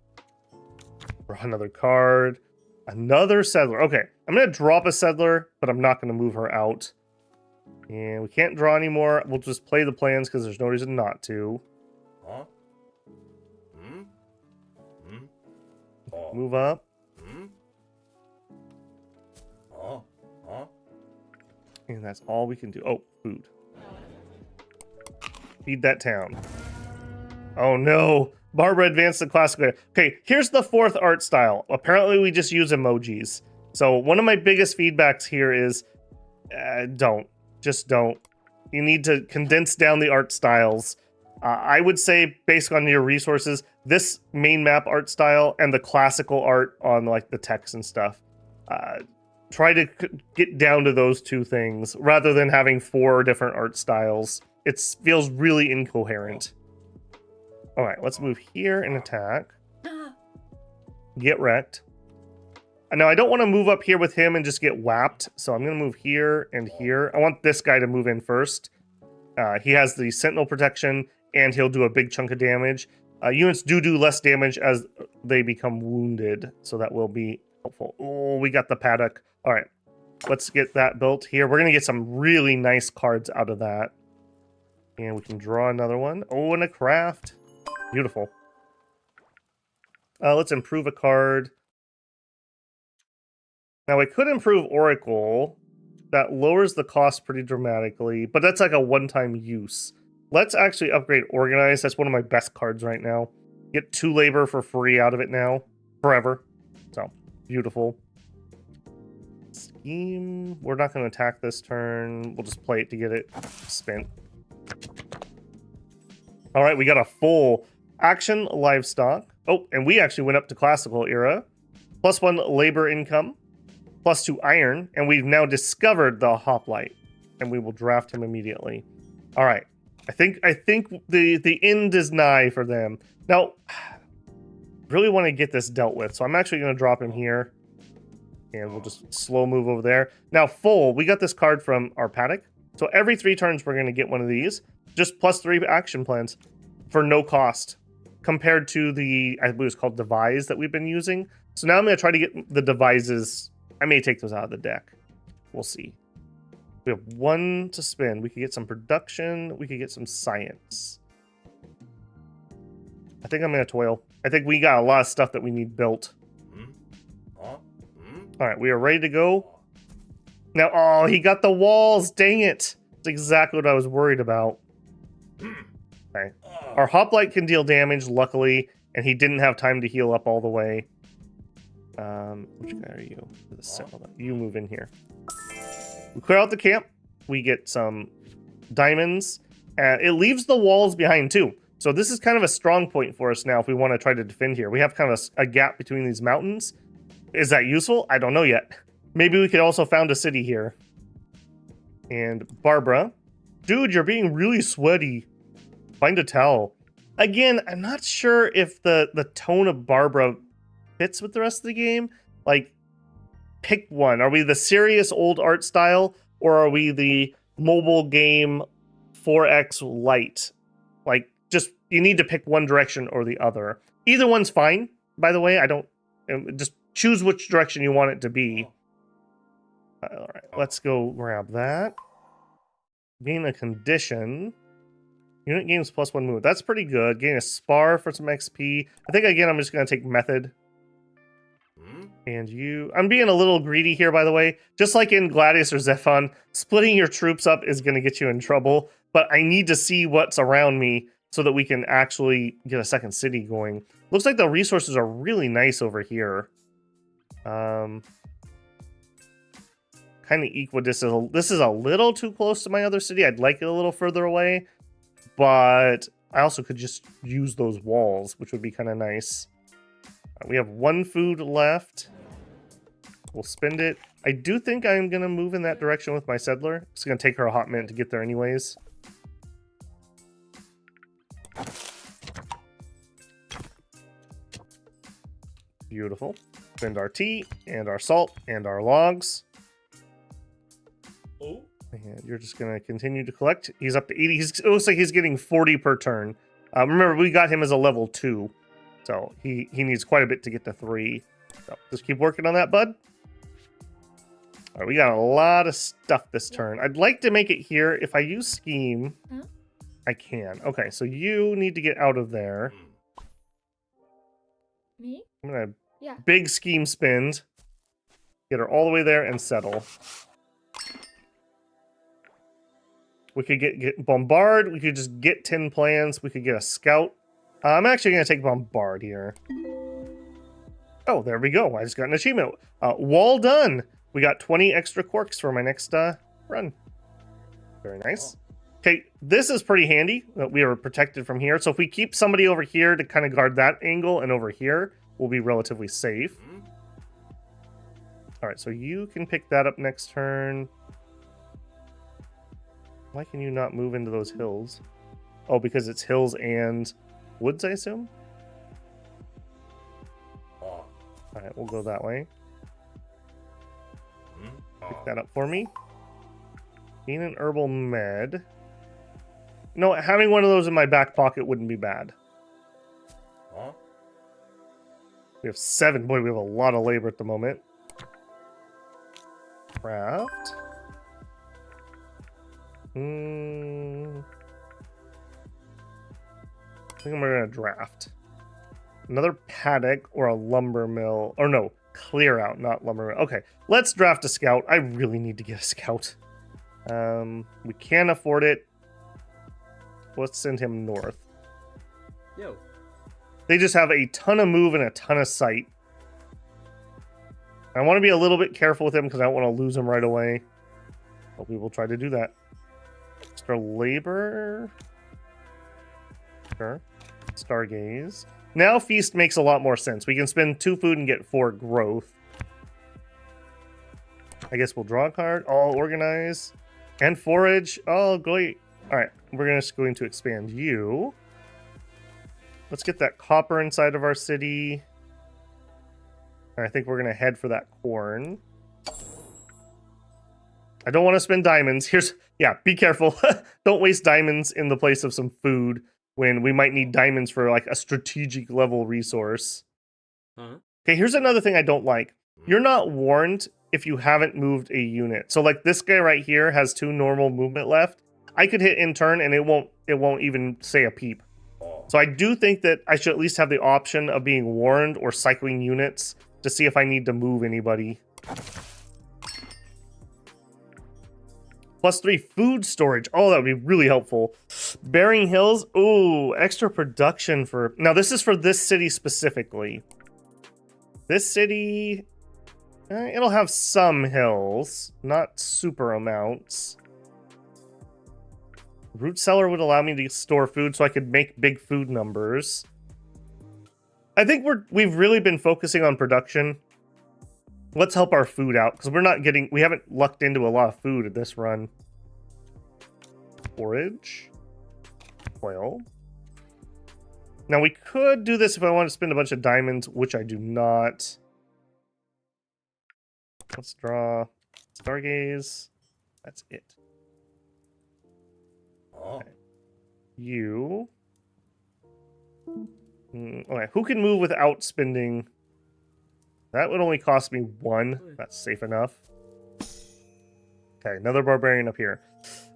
Draw another card. Another settler. Okay, I'm going to drop a settler, but I'm not going to move her out. And we can't draw anymore. We'll just play the plans because there's no reason not to. Move up. And that's all we can do. Oh, food. Feed that town. Oh no. Barbara advanced the classical. Okay, here's the 4th art style. Apparently we just use emojis. So one of my biggest feedbacks here is don't. Just don't. You need to condense down the art styles. I would say, based on your resources, this main map art style and the classical art on like the text and stuff. Try to get down to those 2 things rather than having 4 different art styles. It feels really incoherent. All right, let's move here and attack. Get wrecked. Now, I don't want to move up here with him and just get whapped, so I'm going to move here and here. I want this guy to move in first. He has the sentinel protection, and he'll do a big chunk of damage. Units do less damage as they become wounded, so that will be helpful. Oh, we got the paddock. All right, let's get that built here. We're going to get some really nice cards out of that. And we can draw another one. Oh, and a craft. Beautiful. Let's improve a card. Now, I could improve Oracle. That lowers the cost pretty dramatically, but that's like a one-time use. Let's actually upgrade Organize. That's one of my best cards right now. Get 2 labor for free out of it now. Forever. So, beautiful. Scheme. We're not going to attack this turn. We'll just play it to get it spent. All right, we got a full action livestock. Oh, and we actually went up to classical era. +1 labor income. +2 iron. And we've now discovered the hoplite. And we will draft him immediately. All right. I think the end is nigh for them. Now, really want to get this dealt with. So I'm actually going to drop him here. And we'll just slow move over there. Now, full. We got this card from our paddock. So every 3 turns, we're going to get one of these. Just +3 action plans for no cost. Compared to the, I believe it's called Devise that we've been using. So now I'm going to try to get the Devises I may take those out of the deck. We'll see. We have 1 to spend. We could get some production. We could get some science. I think I'm going to toil. I think we got a lot of stuff that we need built. All right, we are ready to go. Now, oh, he got the walls. Dang it. That's exactly what I was worried about. Okay. Our hoplite can deal damage, luckily, and he didn't have time to heal up all the way. Which guy are you? You move in here. We clear out the camp. We get some diamonds. It leaves the walls behind, too. So this is kind of a strong point for us now if we want to try to defend here. We have kind of a gap between these mountains. Is that useful? I don't know yet. Maybe we could also found a city here. And Barbara. Dude, you're being really sweaty. Find a towel. Again, I'm not sure if the tone of Barbara fits with the rest of the game. Like, pick one. Are we the serious old art style, or are we the mobile game 4X light? Like, just, you need to pick one direction or the other. Either one's fine, by the way. I don't, just choose which direction you want it to be. All right, let's go grab that. Gain a condition. Unit gains +1 move. That's pretty good. Gain a spar for some XP. I think, again, I'm just going to take method. And you... I'm being a little greedy here, by the way. Just like in Gladius or Zephon, splitting your troops up is going to get you in trouble. But I need to see what's around me so that we can actually get a second city going. Looks like the resources are really nice over here. Kind of equidistant. This is a little too close to my other city. I'd like it a little further away. But I also could just use those walls, which would be kind of nice. We have 1 food left. We'll spend it. I do think I'm going to move in that direction with my settler. It's going to take her a hot minute to get there anyways. Beautiful. Spend our tea and our salt and our logs. Oh. And you're just going to continue to collect. He's up to 80. It looks like he's getting 40 per turn. Remember, we got him as a level 2. So he needs quite a bit to get to 3. So just keep working on that, bud. All right, we got a lot of stuff this turn. I'd like to make it here. If I use scheme, I can. Okay, so you need to get out of there. Me? I'm going to big scheme spend. Get her all the way there and settle. We could get Bombard. We could just get 10 plans. We could get a scout. I'm actually going to take Bombard here. Oh, there we go. I just got an achievement. Wall done. We got 20 extra quarks for my next run. Very nice. Okay, this is pretty handy. We are protected from here. So if we keep somebody over here to kind of guard that angle and over here, we'll be relatively safe. All right, so you can pick that up next turn. Why can you not move into those hills? Oh, because it's hills and woods, I assume? All right, we'll go that way. Pick that up for me. Gain an herbal med. No, having one of those in my back pocket wouldn't be bad. We have 7. Boy, we have a lot of labor at the moment. Craft. I think I'm going to draft. Another paddock or a lumber mill. Or no, clear out, not lumber mill. Okay, let's draft a scout. I really need to get a scout. We can't afford it. Let's send him north. Yo. They just have a ton of move and a ton of sight. I want to be a little bit careful with him because I don't want to lose him right away. But we will try to do that. Extra labor. Sure. Stargaze. Now feast makes a lot more sense. We can spend 2 food and get 4 growth. I guess we'll draw a card. All organize. And forage. Oh, great. Alright, we're just going to expand you. Let's get that copper inside of our city. And I think we're going to head for that corn. I don't want to spend diamonds. Yeah, be careful. Don't waste diamonds in the place of some food when we might need diamonds for like a strategic level resource. Okay, here's another thing I don't like. You're not warned if you haven't moved a unit. So like this guy right here has 2 normal movement left. I could hit in turn and it won't even say a peep. So I do think that I should at least have the option of being warned or cycling units to see if I need to move anybody. +3 food storage. Oh, that would be really helpful. Bearing Hills. Ooh, extra production for... Now, this is for this city specifically. This city... it'll have some hills. Not super amounts. Root cellar would allow me to store food so I could make big food numbers. I think we've really been focusing on production. Let's help our food out because we haven't lucked into a lot of food at this run. Forage. Oil. Now we could do this if I want to spend a bunch of diamonds, which I do not. Let's draw Stargaze. That's it. Okay. You. Okay, who can move without spending? That would only cost me 1. That's safe enough. Okay, another barbarian up here.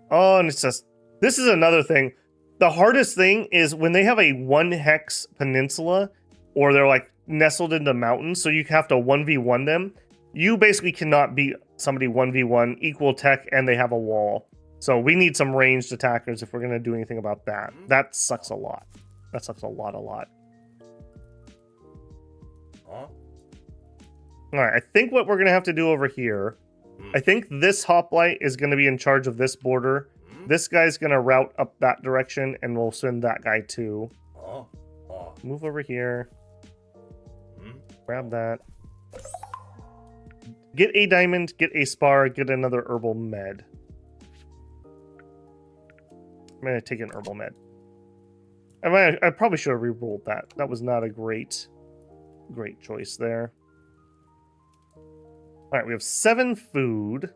Oh, and it's just... This is another thing. The hardest thing is when they have a 1 hex peninsula, or they're like nestled into mountains, so you have to 1v1 them. You basically cannot beat somebody 1v1, equal tech, and they have a wall. So we need some ranged attackers if we're going to do anything about that. That sucks a lot. That sucks a lot. Alright, I think what we're going to have to do over here, I think this hoplite is going to be in charge of this border. This guy's going to route up that direction, and we'll send that guy too. Move over here. Grab that. Get a diamond, get a spar, get another herbal med. I'm going to take an herbal med. I probably should have re-rolled that. That was not a great choice there. All right, we have 7 food.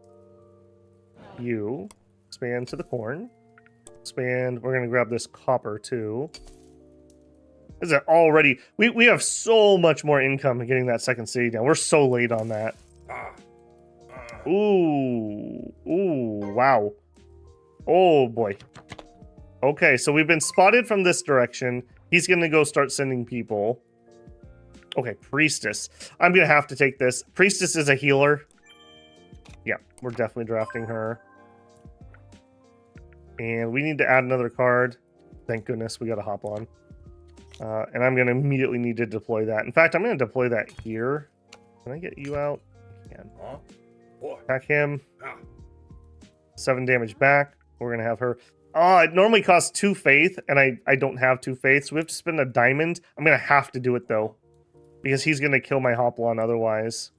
You expand to the corn. Expand. We're going to grab this copper too. Is it already? We have so much more income getting that second city down. We're so late on that. Ooh, wow. Oh boy. Okay, so we've been spotted from this direction. He's going to go start sending people. Okay, Priestess. I'm going to have to take this. Priestess is a healer. Yeah, we're definitely drafting her. And we need to add another card. Thank goodness we got a hop on. And I'm going to immediately need to deploy that. In fact, I'm going to deploy that here. Can I get you out? I can. Attack him. 7 damage back. We're going to have her... Oh, it normally costs 2 faith, and I don't have 2 faith, so we have to spend a diamond. I'm going to have to do it, though, because he's going to kill my Hoplon otherwise.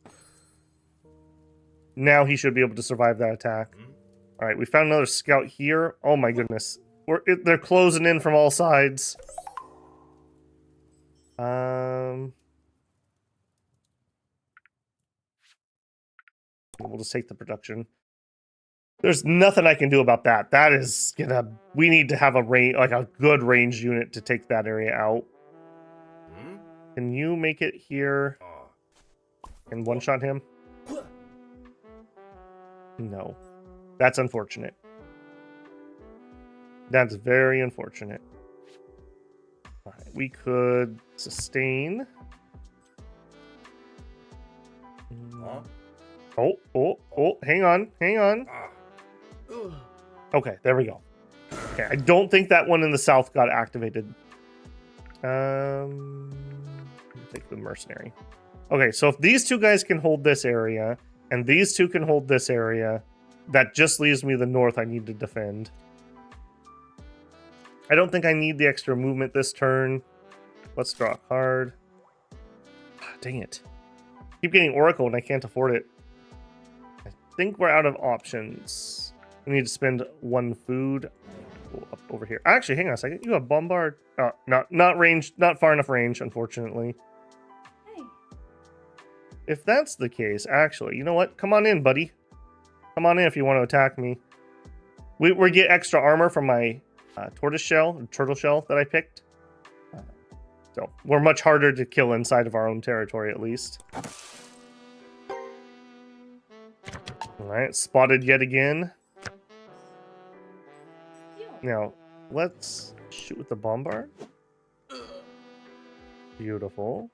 Now he should be able to survive that attack. All right, we found another scout here. Oh, my goodness. They're closing in from all sides. We'll just take the production. There's nothing I can do about that. That is gonna... We need to have a range, like a good range unit to take that area out. Can you make it here and one-shot him? No. That's unfortunate. That's very unfortunate. All right, we could sustain. Oh, hang on. Okay, there we go. Okay, I don't think that one in the south got activated. Take the mercenary. Okay, so if these 2 guys can hold this area, and these 2 can hold this area, that just leaves me the north I need to defend. I don't think I need the extra movement this turn. Let's draw a card. Dang it. Keep getting Oracle and I can't afford it. I think we're out of options. We need to spend 1 food. Go up over here. Actually, hang on a second. You have bombard. Oh, not range, not far enough range, unfortunately. Hey. If that's the case, actually, you know what? Come on in, buddy. Come on in if you want to attack me. We get extra armor from my turtle shell that I picked. So we're much harder to kill inside of our own territory, at least. All right, spotted yet again. Now, let's shoot with the bombard. Beautiful.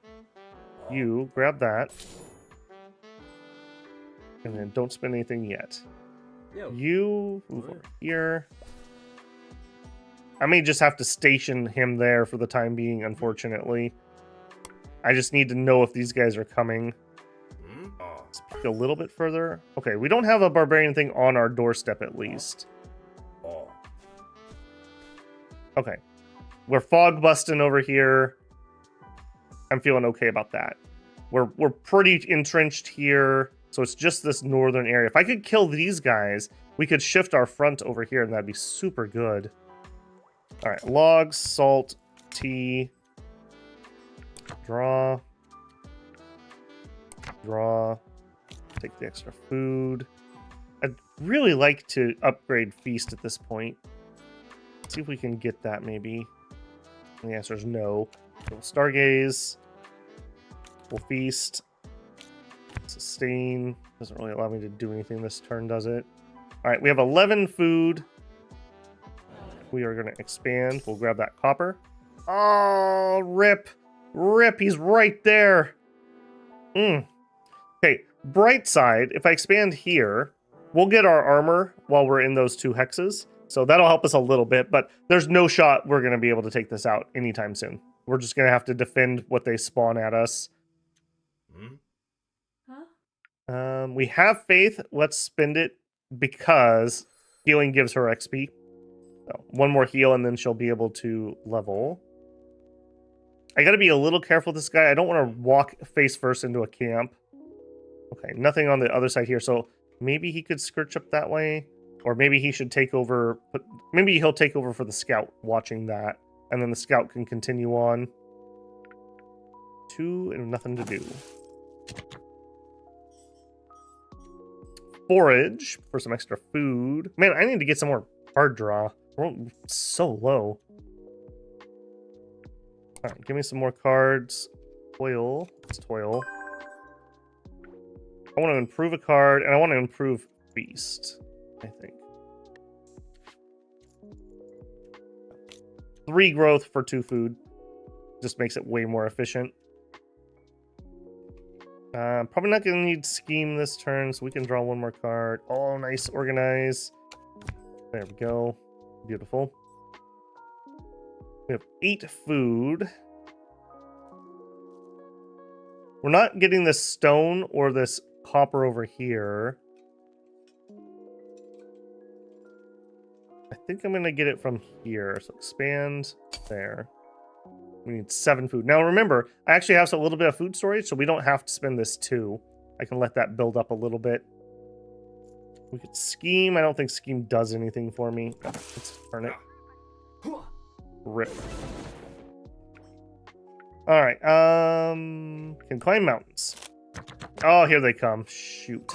You grab that. And then don't spend anything yet. You move over here. I may just have to station him there for the time being, unfortunately. I just need to know if these guys are coming. Let's peek a little bit further. Okay, we don't have a barbarian thing on our doorstep at least. Okay. We're fog busting over here. I'm feeling okay about that. We're pretty entrenched here, so it's just this northern area. If I could kill these guys, we could shift our front over here, and that'd be super good. All right, logs, salt, tea, draw, take the extra food. I'd really like to upgrade feast at this point. See if we can get that maybe. And the answer is no. We'll stargaze. We'll feast. Sustain. Doesn't really allow me to do anything this turn, does it? All right, we have 11 food. We are going to expand. We'll grab that copper. Oh, rip. Rip, he's right there. Okay, bright side, if I expand here, we'll get our armor while we're in those 2 hexes. So that'll help us a little bit, but there's no shot we're going to be able to take this out anytime soon. We're just going to have to defend what they spawn at us. We have faith. Let's spend it because healing gives her XP. So 1 more heal and then she'll be able to level. I got to be a little careful with this guy. I don't want to walk face first into a camp. Okay, nothing on the other side here. So maybe he could scritch up that way. Or maybe he should take over. But maybe he'll take over for the scout watching that. And then the scout can continue on. 2 and nothing to do. Forage for some extra food. Man, I need to get some more card draw. We're so low. All right, give me some more cards. Toil. Let's toil. I want to improve a card, and I want to improve feast, I think. 3 growth for 2 food. Just makes it way more efficient. Probably not going to need scheme this turn, so we can draw 1 more card. Oh, nice. Organize. There we go. Beautiful. We have 8 food. We're not getting this stone or this copper over here. I think I'm going to get it from here. So expand there. We need 7 food. Now remember, I actually have a little bit of food storage, so we don't have to spend this 2. I can let that build up a little bit. We could scheme. I don't think scheme does anything for me. Let's turn it. Rip. All right. Can climb mountains. Oh, here they come. Shoot.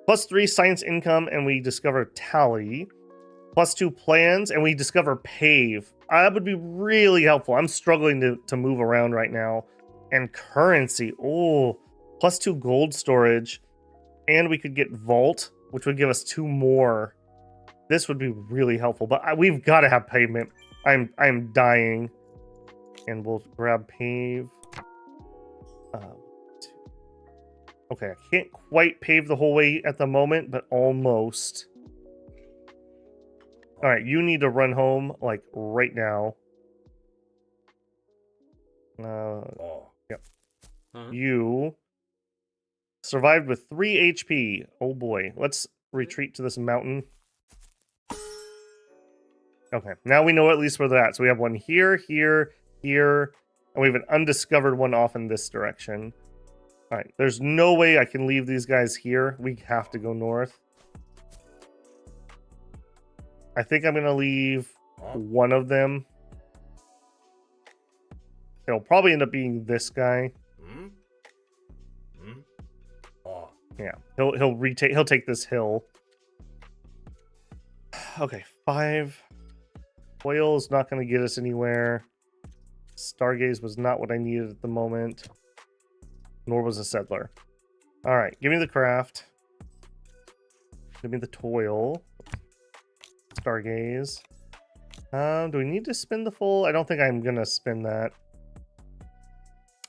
+3 science income, and we discover tally. +2 plans, and we discover pave. That would be really helpful. I'm struggling to move around right now. And currency. Oh, +2 gold storage. And we could get vault, which would give us 2 more. This would be really helpful. But we've got to have pavement. I'm dying. And we'll grab pave. Okay, I can't quite pave the whole way at the moment, but almost. All right, you need to run home, like, right now. Yep. You survived with 3 HP. Oh, boy. Let's retreat to this mountain. Okay, now we know at least where they're at. So we have one here, here, here, and we have an undiscovered one off in this direction. All right, there's no way I can leave these guys here. We have to go north. I think I'm going to leave one of them. It'll probably end up being this guy. Yeah, he'll take this hill. Okay, 5. Oil is not going to get us anywhere. Stargaze was not what I needed at the moment. Nor was a settler. All right, give me the craft. Give me the toil. Stargaze. Do we need to spin the full? I don't think I'm gonna spin that.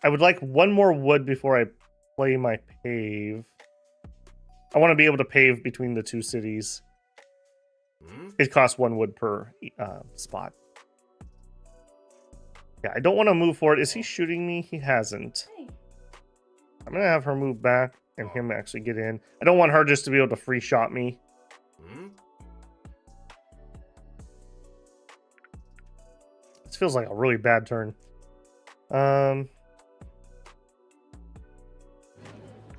I would like one more wood before I play my pave. I want to be able to pave between the two cities. It costs 1 wood per spot. Yeah, I don't want to move forward. Is he shooting me? He hasn't. I'm going to have her move back and him actually get in. I don't want her just to be able to free shot me. This feels like a really bad turn.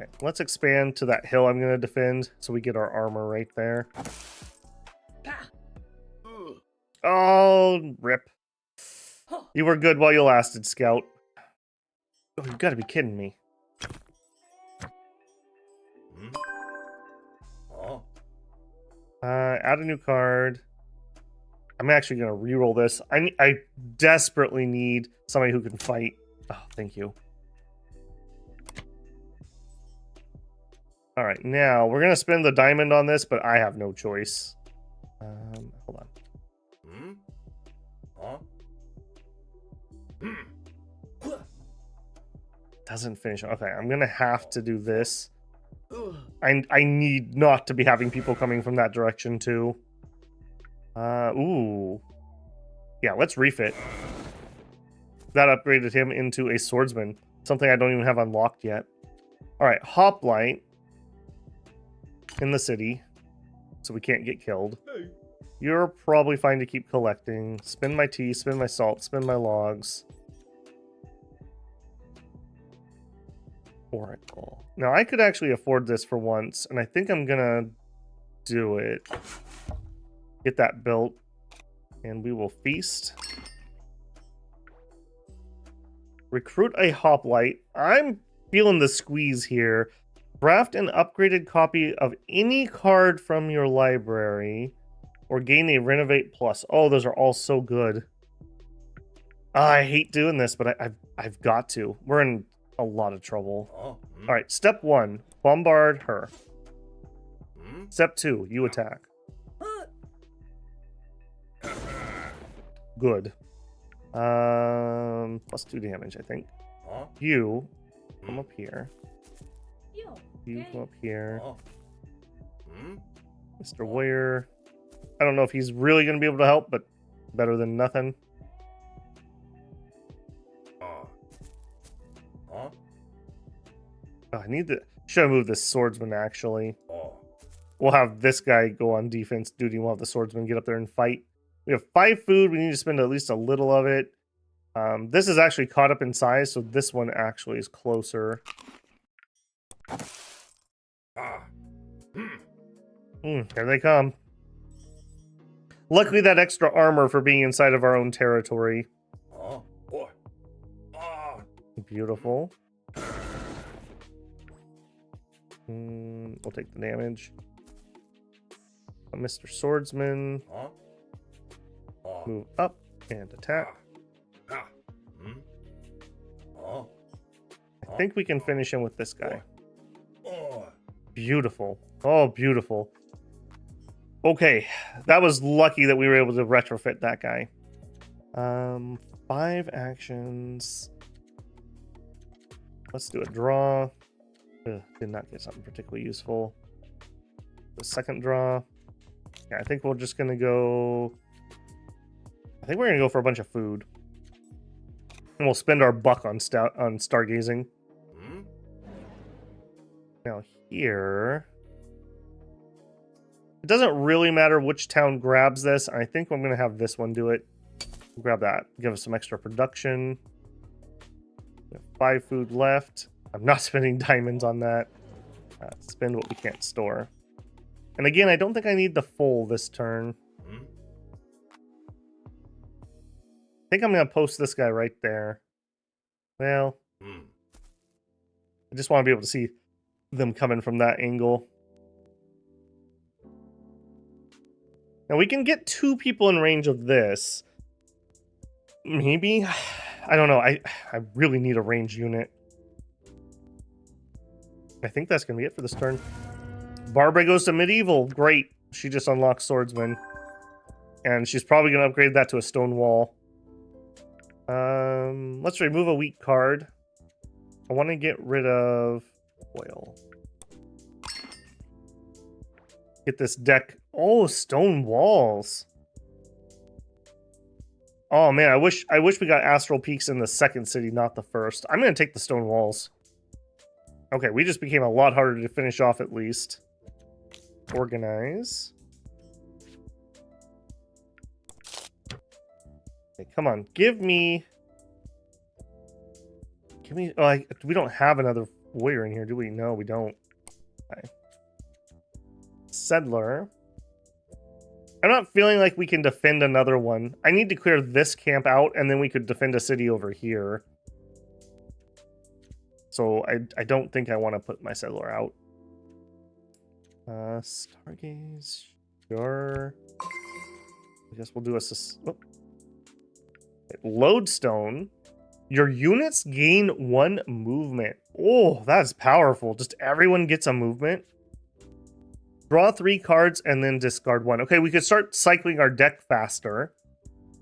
Okay, let's expand to that hill I'm going to defend so we get our armor right there. Oh, rip. You were good while you lasted, Scout. Oh, you've got to be kidding me. Add a new card. I'm actually going to reroll this. I desperately need somebody who can fight. Oh, thank you. All right, now we're going to spend the diamond on this, but I have no choice. Hold on. Doesn't finish. Okay, I'm going to have to do this. I need not to be having people coming from that direction, too. Ooh. Yeah, let's refit. That upgraded him into a swordsman. Something I don't even have unlocked yet. Alright, hoplite. In the city. So we can't get killed. You're probably fine to keep collecting. Spin my tea, spin my salt, spin my logs. Oracle. Now, I could actually afford this for once, and I think I'm gonna do it. Get that built, and we will feast. Recruit a hoplite. I'm feeling the squeeze here. Craft an upgraded copy of any card from your library, or gain a renovate plus. Oh, those are all so good. I hate doing this, but I've got to. We're in a lot of trouble. All right, step 1, bombard her. Step 2, you attack. Good. +2 damage, I think. You come up here. You come up here. Mr. Warrior. I don't know if he's really going to be able to help, but better than nothing. Oh, I need to... Should have moved this swordsman, actually. We'll have this guy go on defense duty. We'll have the swordsman get up there and fight. We have 5 food. We need to spend at least a little of it. This is actually caught up in size, so this one actually is closer. Here they come. Luckily, that extra armor for being inside of our own territory. Beautiful. We'll take the damage. Mr. Swordsman. Move up and attack. I think we can finish him with this guy. Beautiful. Oh, beautiful. Okay, that was lucky that we were able to retrofit that guy. 5 actions. Let's do a draw. Did not get something particularly useful. The second draw. Yeah, I think we're just gonna go... I think we're gonna go for a bunch of food. And we'll spend our buck on stargazing. Now here... It doesn't really matter which town grabs this. I think I'm gonna have this one do it. Grab that. Give us some extra production. We have 5 food left. I'm not spending diamonds on that. Spend what we can't store. And again, I don't think I need the full this turn. I think I'm going to post this guy right there. Well, I just want to be able to see them coming from that angle. Now, we can get 2 people in range of this. Maybe? I don't know. I really need a range unit. I think that's going to be it for this turn. Barbara goes to medieval. Great. She just unlocks swordsman. And she's probably going to upgrade that to a stone wall. Let's remove a weak card. I want to get rid of oil. Get this deck. Oh, stone walls. Oh man, I wish we got Astral Peaks in the second city, not the first. I'm gonna take the stone walls. Okay, we just became a lot harder to finish off at least. Organize. Okay, come on, give me. Oh, we don't have another warrior in here, do we? No, we don't. Okay. Settler. I'm not feeling like we can defend another one. I need to clear this camp out, and then we could defend a city over here. So I don't think I want to put my settler out. Stargaze. Sure. I guess we'll do a... Lodestone. Your units gain 1 movement. Oh, that's powerful. Just everyone gets a movement. Draw 3 cards and then discard 1. Okay, we could start cycling our deck faster.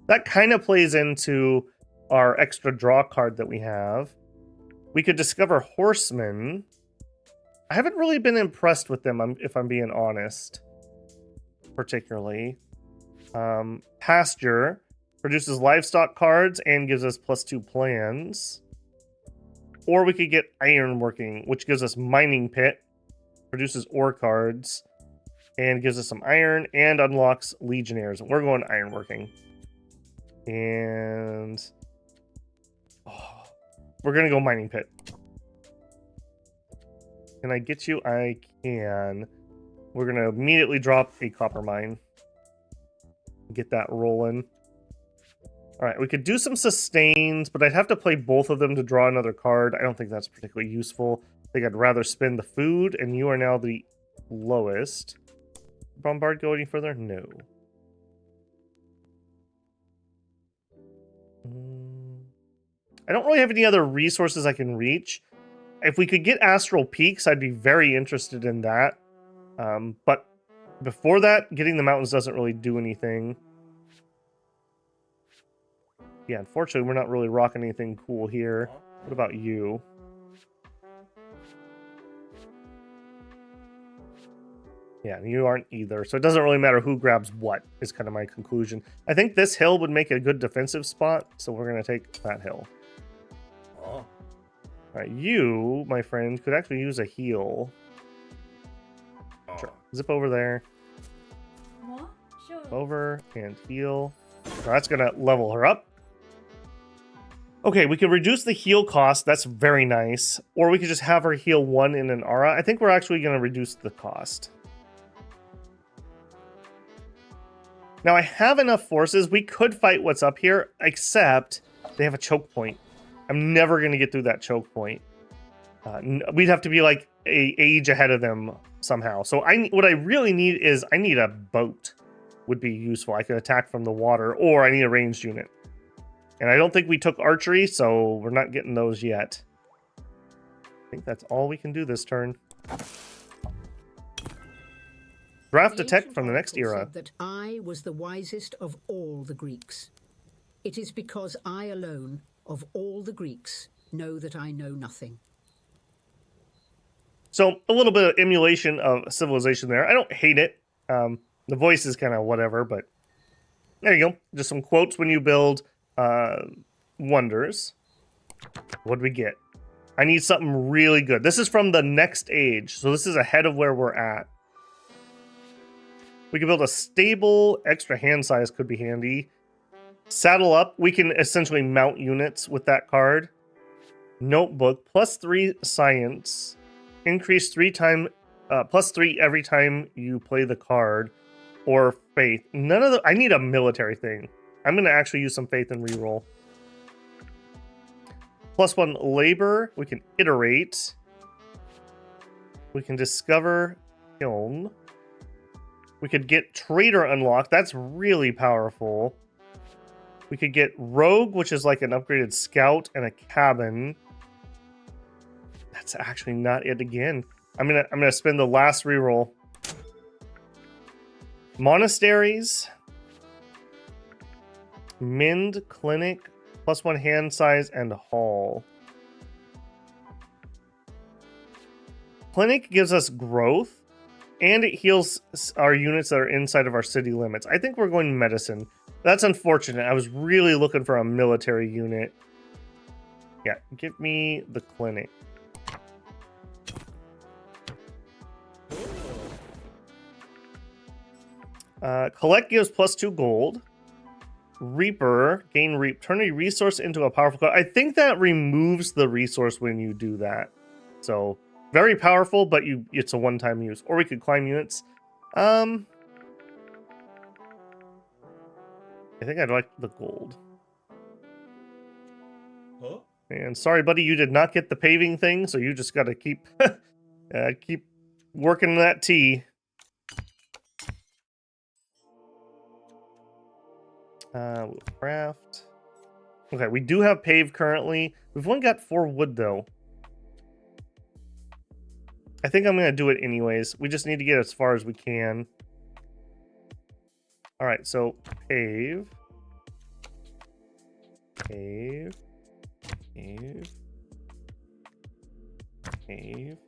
That kind of plays into our extra draw card that we have. We could discover Horsemen. I haven't really been impressed with them, if I'm being honest. Particularly. Pasture. Produces livestock cards and gives us +2 plans. Or we could get Ironworking, which gives us Mining Pit. Produces ore cards. And gives us some iron and unlocks Legionnaires. We're going Ironworking. And... oh, we're going to go Mining Pit. Can I get you? I can. We're going to immediately drop a copper mine. Get that rolling. Alright, we could do some sustains, but I'd have to play both of them to draw another card. I don't think that's particularly useful. I think I'd rather spend the food, and you are now the lowest. Bombard go any further? No. I don't really have any other resources I can reach. If we could get Astral Peaks, I'd be very interested in that. But before that, getting the mountains doesn't really do anything. Yeah, unfortunately, we're not really rocking anything cool here. What about you? Yeah, you aren't either. So it doesn't really matter who grabs what, is kind of my conclusion. I think this hill would make a good defensive spot, so we're going to take that hill. All right, you, my friend, could actually use a heal. Sure. Zip over there. What? Sure. Over and heal. So that's going to level her up. Okay, we can reduce the heal cost. That's very nice. Or we could just have her heal 1 in an aura. I think we're actually going to reduce the cost. Now, I have enough forces. We could fight what's up here, except they have a choke point. I'm never going to get through that choke point. We'd have to be like an age ahead of them somehow. So what I really need is I need a boat would be useful. I could attack from the water, or I need a ranged unit. And I don't think we took archery, so we're not getting those yet. I think that's all we can do this turn. Draft a tech from the next era. Said that I was the wisest of all the Greeks. It is because I alone, of all the Greeks, know that I know nothing. So a little bit of emulation of civilization there. I don't hate it. The voice is kind of whatever, but there you go. Just some quotes when you build wonders. What do we get? I need something really good. This is from the next age, so this is ahead of where we're at. We can build a stable. Extra hand size could be handy. Saddle up. We can essentially mount units with that card. Notebook. +3 science. Increase +3 every time you play the card. Or faith. None of the... I need a military thing. I'm going to actually use some faith and reroll. +1 labor. We can iterate. We can discover kiln. We could get trader unlocked. That's really powerful. We could get rogue, which is like an upgraded scout and a cabin. That's actually not it again. I'm gonna spend the last reroll. Monasteries, Mind, Clinic, +1 hand size, and Hall. Clinic gives us growth, and it heals our units that are inside of our city limits. I think we're going medicine. That's unfortunate. I was really looking for a military unit. Yeah, give me the clinic. Collect gives +2 gold. Reaper, gain reap. Turn a resource into a powerful card. I think that removes the resource when you do that. So, very powerful, but it's a one-time use. Or we could climb units. I think I'd like the gold. Huh? And sorry, buddy, you did not get the paving thing, so you just got to keep keep working that T. We'll craft. Okay, we do have pave currently. We've only got 4 wood, though. I think I'm going to do it anyways. We just need to get as far as we can. All right, so pave. Pave. Pave. Pave.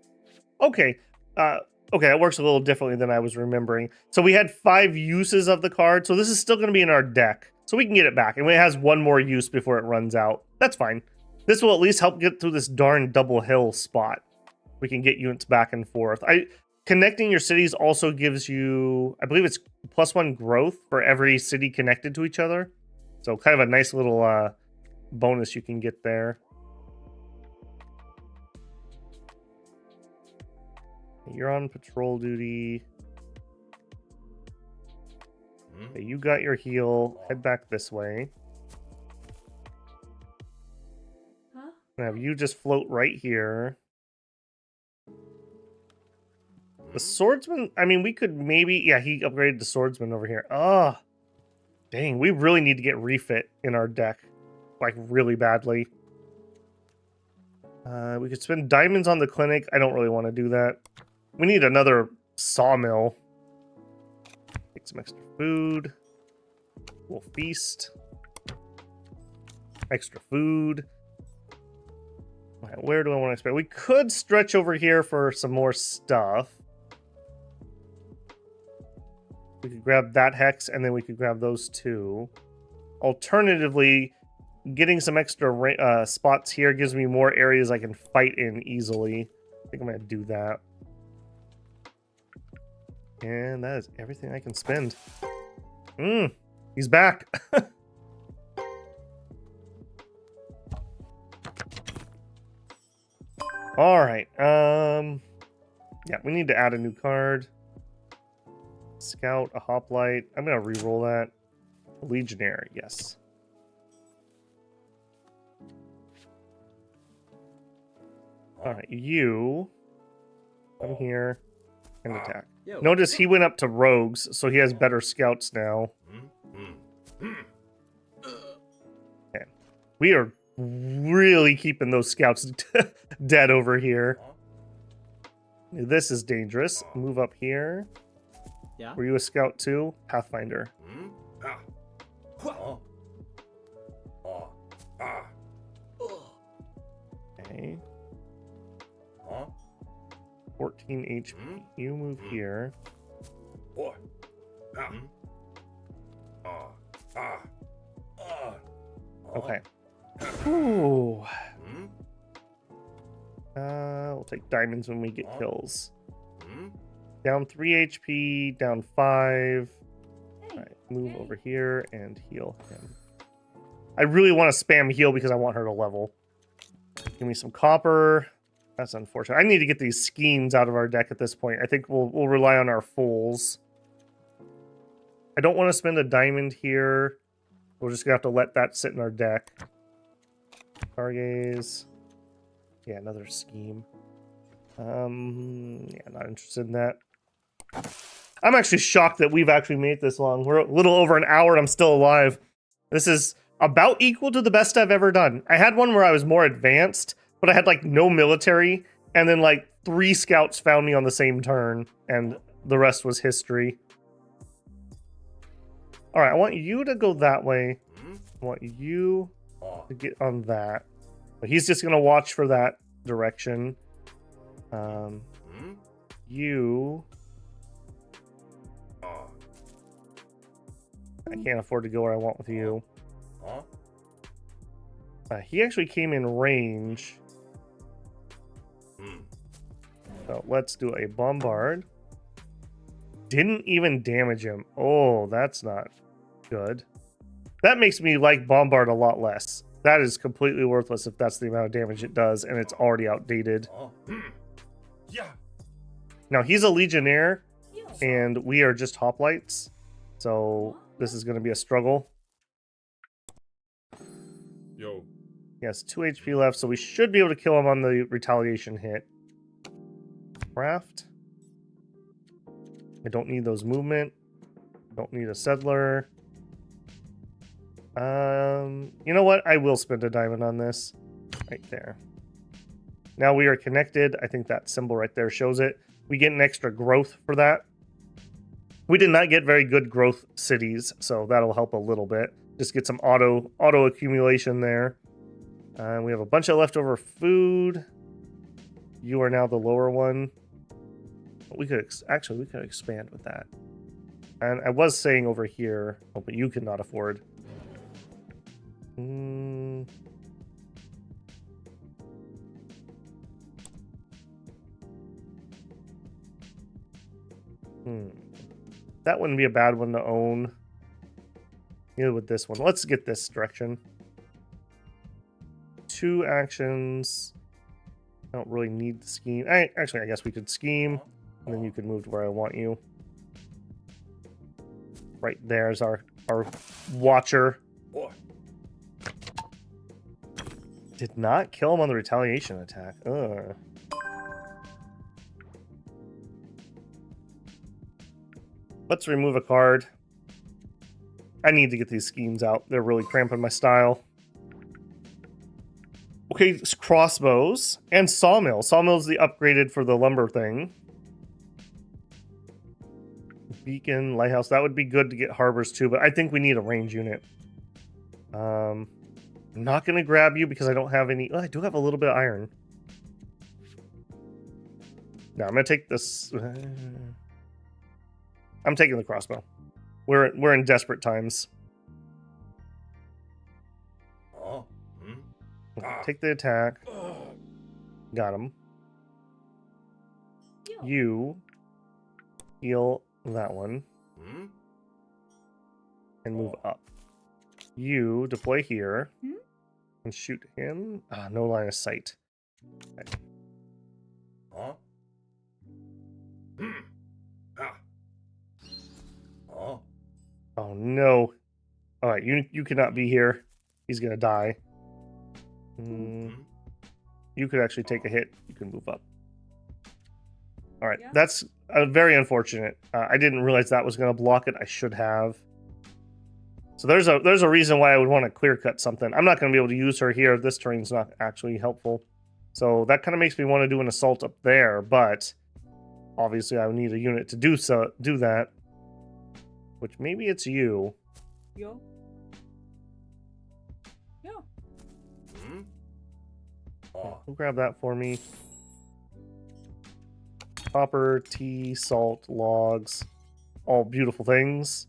Okay. Okay, it works a little differently than I was remembering. So we had 5 uses of the card, so this is still going to be in our deck. So we can get it back, and it has 1 more use before it runs out. That's fine. This will at least help get through this darn double hill spot. We can get units back and forth. Connecting your cities also gives you, I believe it's +1 growth for every city connected to each other. So kind of a nice little bonus you can get there. You're on patrol duty. Okay, you got your heal. Head back this way. Huh? Have you just float right here. The swordsman, I mean, we could maybe, yeah, he upgraded the swordsman over here. Oh, dang, we really need to get refit in our deck, like really badly. We could spend diamonds on the clinic. I don't really want to do that. We need another sawmill. Take some extra food. We'll feast. Extra food. All right, where do I want to expand? We could stretch over here for some more stuff. We could grab that hex, and then we could grab those 2. Alternatively, getting some extra spots here gives me more areas I can fight in easily. I think I'm going to do that. And that is everything I can spend. He's back. All right. Yeah, we need to add a new card. Scout, a hoplite. I'm gonna re-roll that. Legionnaire, yes. All right, you come here and attack. Notice he went up to rogues, so he has better scouts now. Okay. We are really keeping those scouts dead over here. This is dangerous. Move up here. Yeah. Were you a scout too? Pathfinder. Okay. 14 HP. You move here. Okay. Ooh. We'll take diamonds when we get kills. Down 3 HP, down 5. Hey, Alright, move hey. over here and heal him. I really want to spam heal because I want her to level. Give me some copper. That's unfortunate. I need to get these schemes out of our deck at this point. I think we'll rely on our fulls. I don't want to spend a diamond here. We're just gonna have to let that sit in our deck. Stargaze. Yeah, another scheme. Yeah, not interested in that. I'm actually shocked that we've actually made it this long. We're a little over an hour and I'm still alive. This is about equal to the best I've ever done. I had one where I was more advanced, but I had like no military And then like 3 scouts found me on the same turn, and the rest was history. All right, I want you to go that way. I want you to get on that. But he's just gonna watch for that direction. You. I can't afford to go where I want with you. He actually came in range. So let's do a bombard. Didn't even damage him. Oh, that's not good. That makes me like bombard a lot less. That is completely worthless if that's the amount of damage it does, and it's already outdated. Now, he's a legionnaire, and we are just hoplites. So this is going to be a struggle. Yo. He has 2 HP left, so we should be able to kill him on the retaliation hit. Craft. I don't need those movement. Don't need a settler. You know what? I will spend a diamond on this. Right there. Now we are connected. I think that symbol right there shows it. We get an extra growth for that. We did not get very good growth cities, so that'll help a little bit. Just get some auto accumulation there. We have a bunch of leftover food. You are now the lower one. We could actually expand with that. And I was saying over here, oh, but you cannot afford. That wouldn't be a bad one to own. Neither with this one. Let's get this direction. 2 actions. I don't really need the scheme. Actually, I guess we could scheme, and then you can move to where I want you. Right there's our watcher. Did not kill him on the retaliation attack. Ugh. Let's remove a card. I need to get these schemes out. They're really cramping my style. Okay, it's crossbows and sawmill. Sawmill's the upgraded for the lumber thing. Beacon, lighthouse. That would be good to get harbors too, but I think we need a range unit. I'm not going to grab you because I don't have any. Oh, I do have a little bit of iron. No, I'm going to take this. I'm taking the crossbow. We're in desperate times. Take the attack. Got him. You heal that one. And move up. You deploy here. And shoot him. No line of sight. Okay. Oh no. Alright, you cannot be here. He's gonna die. You could actually take a hit. You can move up. Alright, that's very unfortunate. I didn't realize that was gonna block it. I should have. So there's a reason why I would want to clear cut something. I'm not gonna be able to use her here. This terrain's not actually helpful. So that kind of makes me want to do an assault up there, but obviously I would need a unit to do that. Which maybe it's you. Yo. We'll grab that for me. Copper, tea, salt, logs. All beautiful things.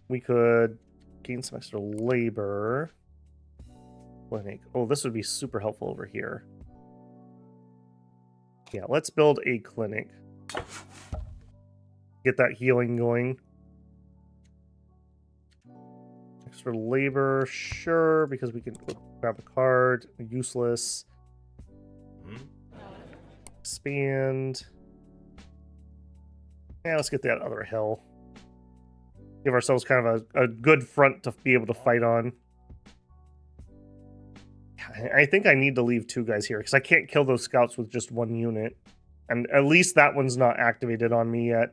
We could gain some extra labor. Clinic. Oh, this would be super helpful over here. Yeah, let's build a clinic. Get that healing going. Extra labor, sure, because we can grab a card. Useless. Expand. Yeah, let's get that other hill. Give ourselves kind of a good front to be able to fight on. I think I need to leave 2 guys here, because I can't kill those scouts with just 1 unit. And at least that one's not activated on me yet.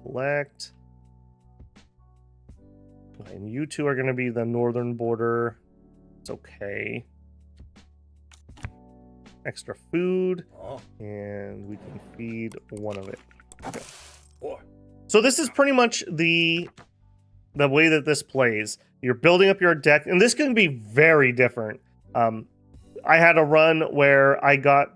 Collect. And you 2 are going to be the northern border. It's okay. extra food, and we can feed one of it. Okay. So this is pretty much the way that this plays. You're building up your deck, and this can be very different. I had a run where I got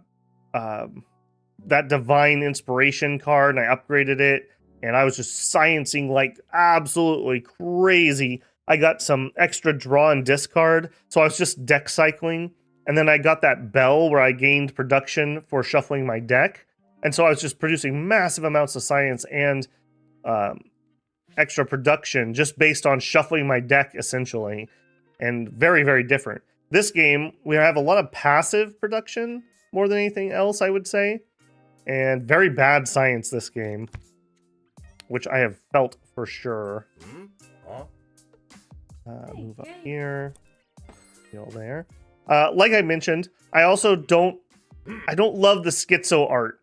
that divine inspiration card, and I upgraded it, and I was just sciencing like absolutely crazy. I got some extra draw and discard, so I was just deck cycling, and then I got that bell where I gained production for shuffling my deck, and so I was just producing massive amounts of science and extra production just based on shuffling my deck, essentially, and very, very different. This game, we have a lot of passive production more than anything else, I would say, and very bad science this game, which I have felt for sure. Move up here, heal there. Like I mentioned, I also don't love the schizo art.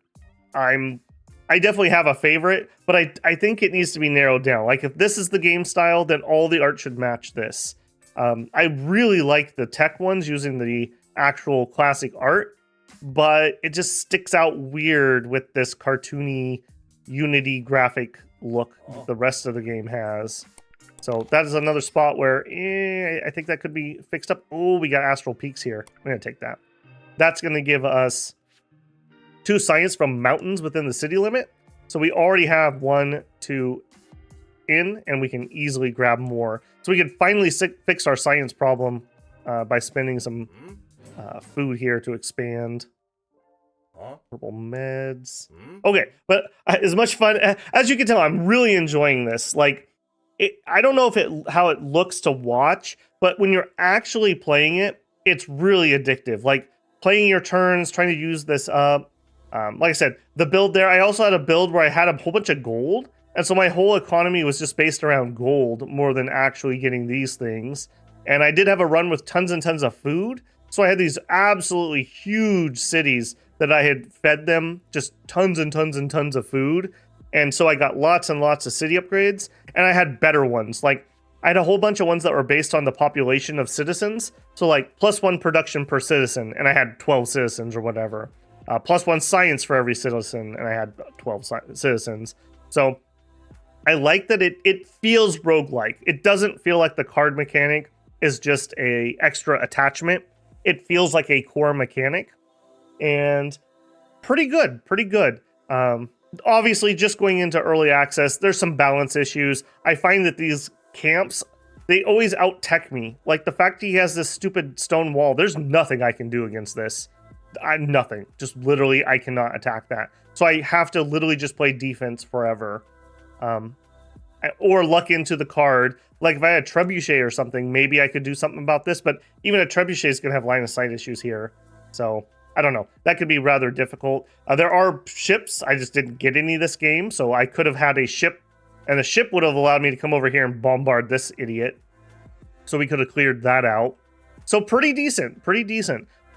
I definitely have a favorite, but I think it needs to be narrowed down. Like, if this is the game style, then all the art should match this. I really like the tech ones using the actual classic art, but it just sticks out weird with this cartoony Unity graphic look the rest of the game has. So that is another spot where I think that could be fixed up. Oh, we got Astral Peaks here. I'm going to take that. That's going to give us 2 science from mountains within the city limit. So we already have 1, 2 in, and we can easily grab more. So we can finally fix our science problem by spending some food here to expand. Purple meds. Okay, but as much fun as you can tell, I'm really enjoying this. Like, I don't know how it looks to watch, but when you're actually playing it, it's really addictive. Like, playing your turns, trying to use this up. Like I said, the build there, I also had a build where I had a whole bunch of gold, and so my whole economy was just based around gold more than actually getting these things. And I did have a run with tons and tons of food, so I had these absolutely huge cities that I had fed them just tons and tons and tons of food. And so I got lots and lots of city upgrades, and I had better ones. Like, I had a whole bunch of ones that were based on the population of citizens. So like +1 production per citizen, and I had 12 citizens or whatever. +1 science for every citizen, and I had 12 citizens. So I like that it feels roguelike. It doesn't feel like the card mechanic is just a extra attachment. It feels like a core mechanic, and pretty good. Obviously, just going into early access, there's some balance issues. I find that these camps, they always out-tech me. Like, the fact he has this stupid stone wall, there's nothing I can do against this. Nothing. Just literally, I cannot attack that. So I have to literally just play defense forever. Or luck into the card. Like, if I had Trebuchet or something, maybe I could do something about this, but even a Trebuchet is going to have line of sight issues here. So, I don't know. That could be rather difficult. There are ships. I just didn't get any this game, so I could have had a ship, and the ship would have allowed me to come over here and bombard this idiot. So we could have cleared that out. So pretty decent.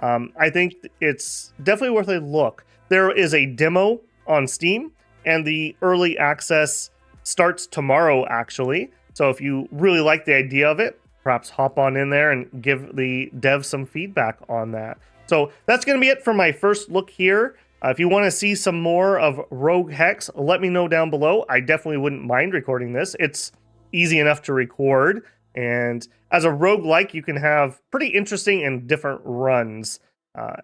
I think it's definitely worth a look. There is a demo on Steam, and the early access starts tomorrow, actually. So if you really like the idea of it, perhaps hop on in there and give the devs some feedback on that. So that's going to be it for my first look here. If you want to see some more of Rogue Hex, let me know down below. I definitely wouldn't mind recording this. It's easy enough to record. And as a roguelike, you can have pretty interesting and different runs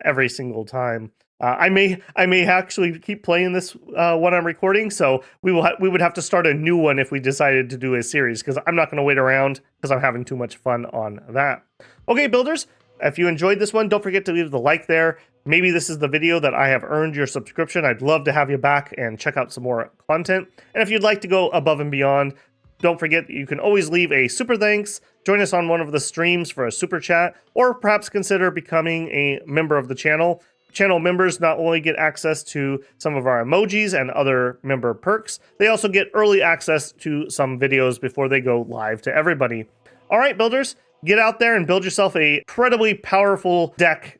every single time. I may actually keep playing this when I'm recording, so we would have to start a new one if we decided to do a series, because I'm not going to wait around because I'm having too much fun on that. Okay, builders, if you enjoyed this one, don't forget to leave the like there. Maybe this is the video that I have earned your subscription. I'd love to have you back and check out some more content. And if you'd like to go above and beyond, don't forget that you can always leave a super thanks, join us on one of the streams for a super chat, or perhaps consider becoming a member of the channel. Channel members not only get access to some of our emojis and other member perks, they also get early access to some videos before they go live to everybody. All right, builders, get out there and build yourself a incredibly powerful deck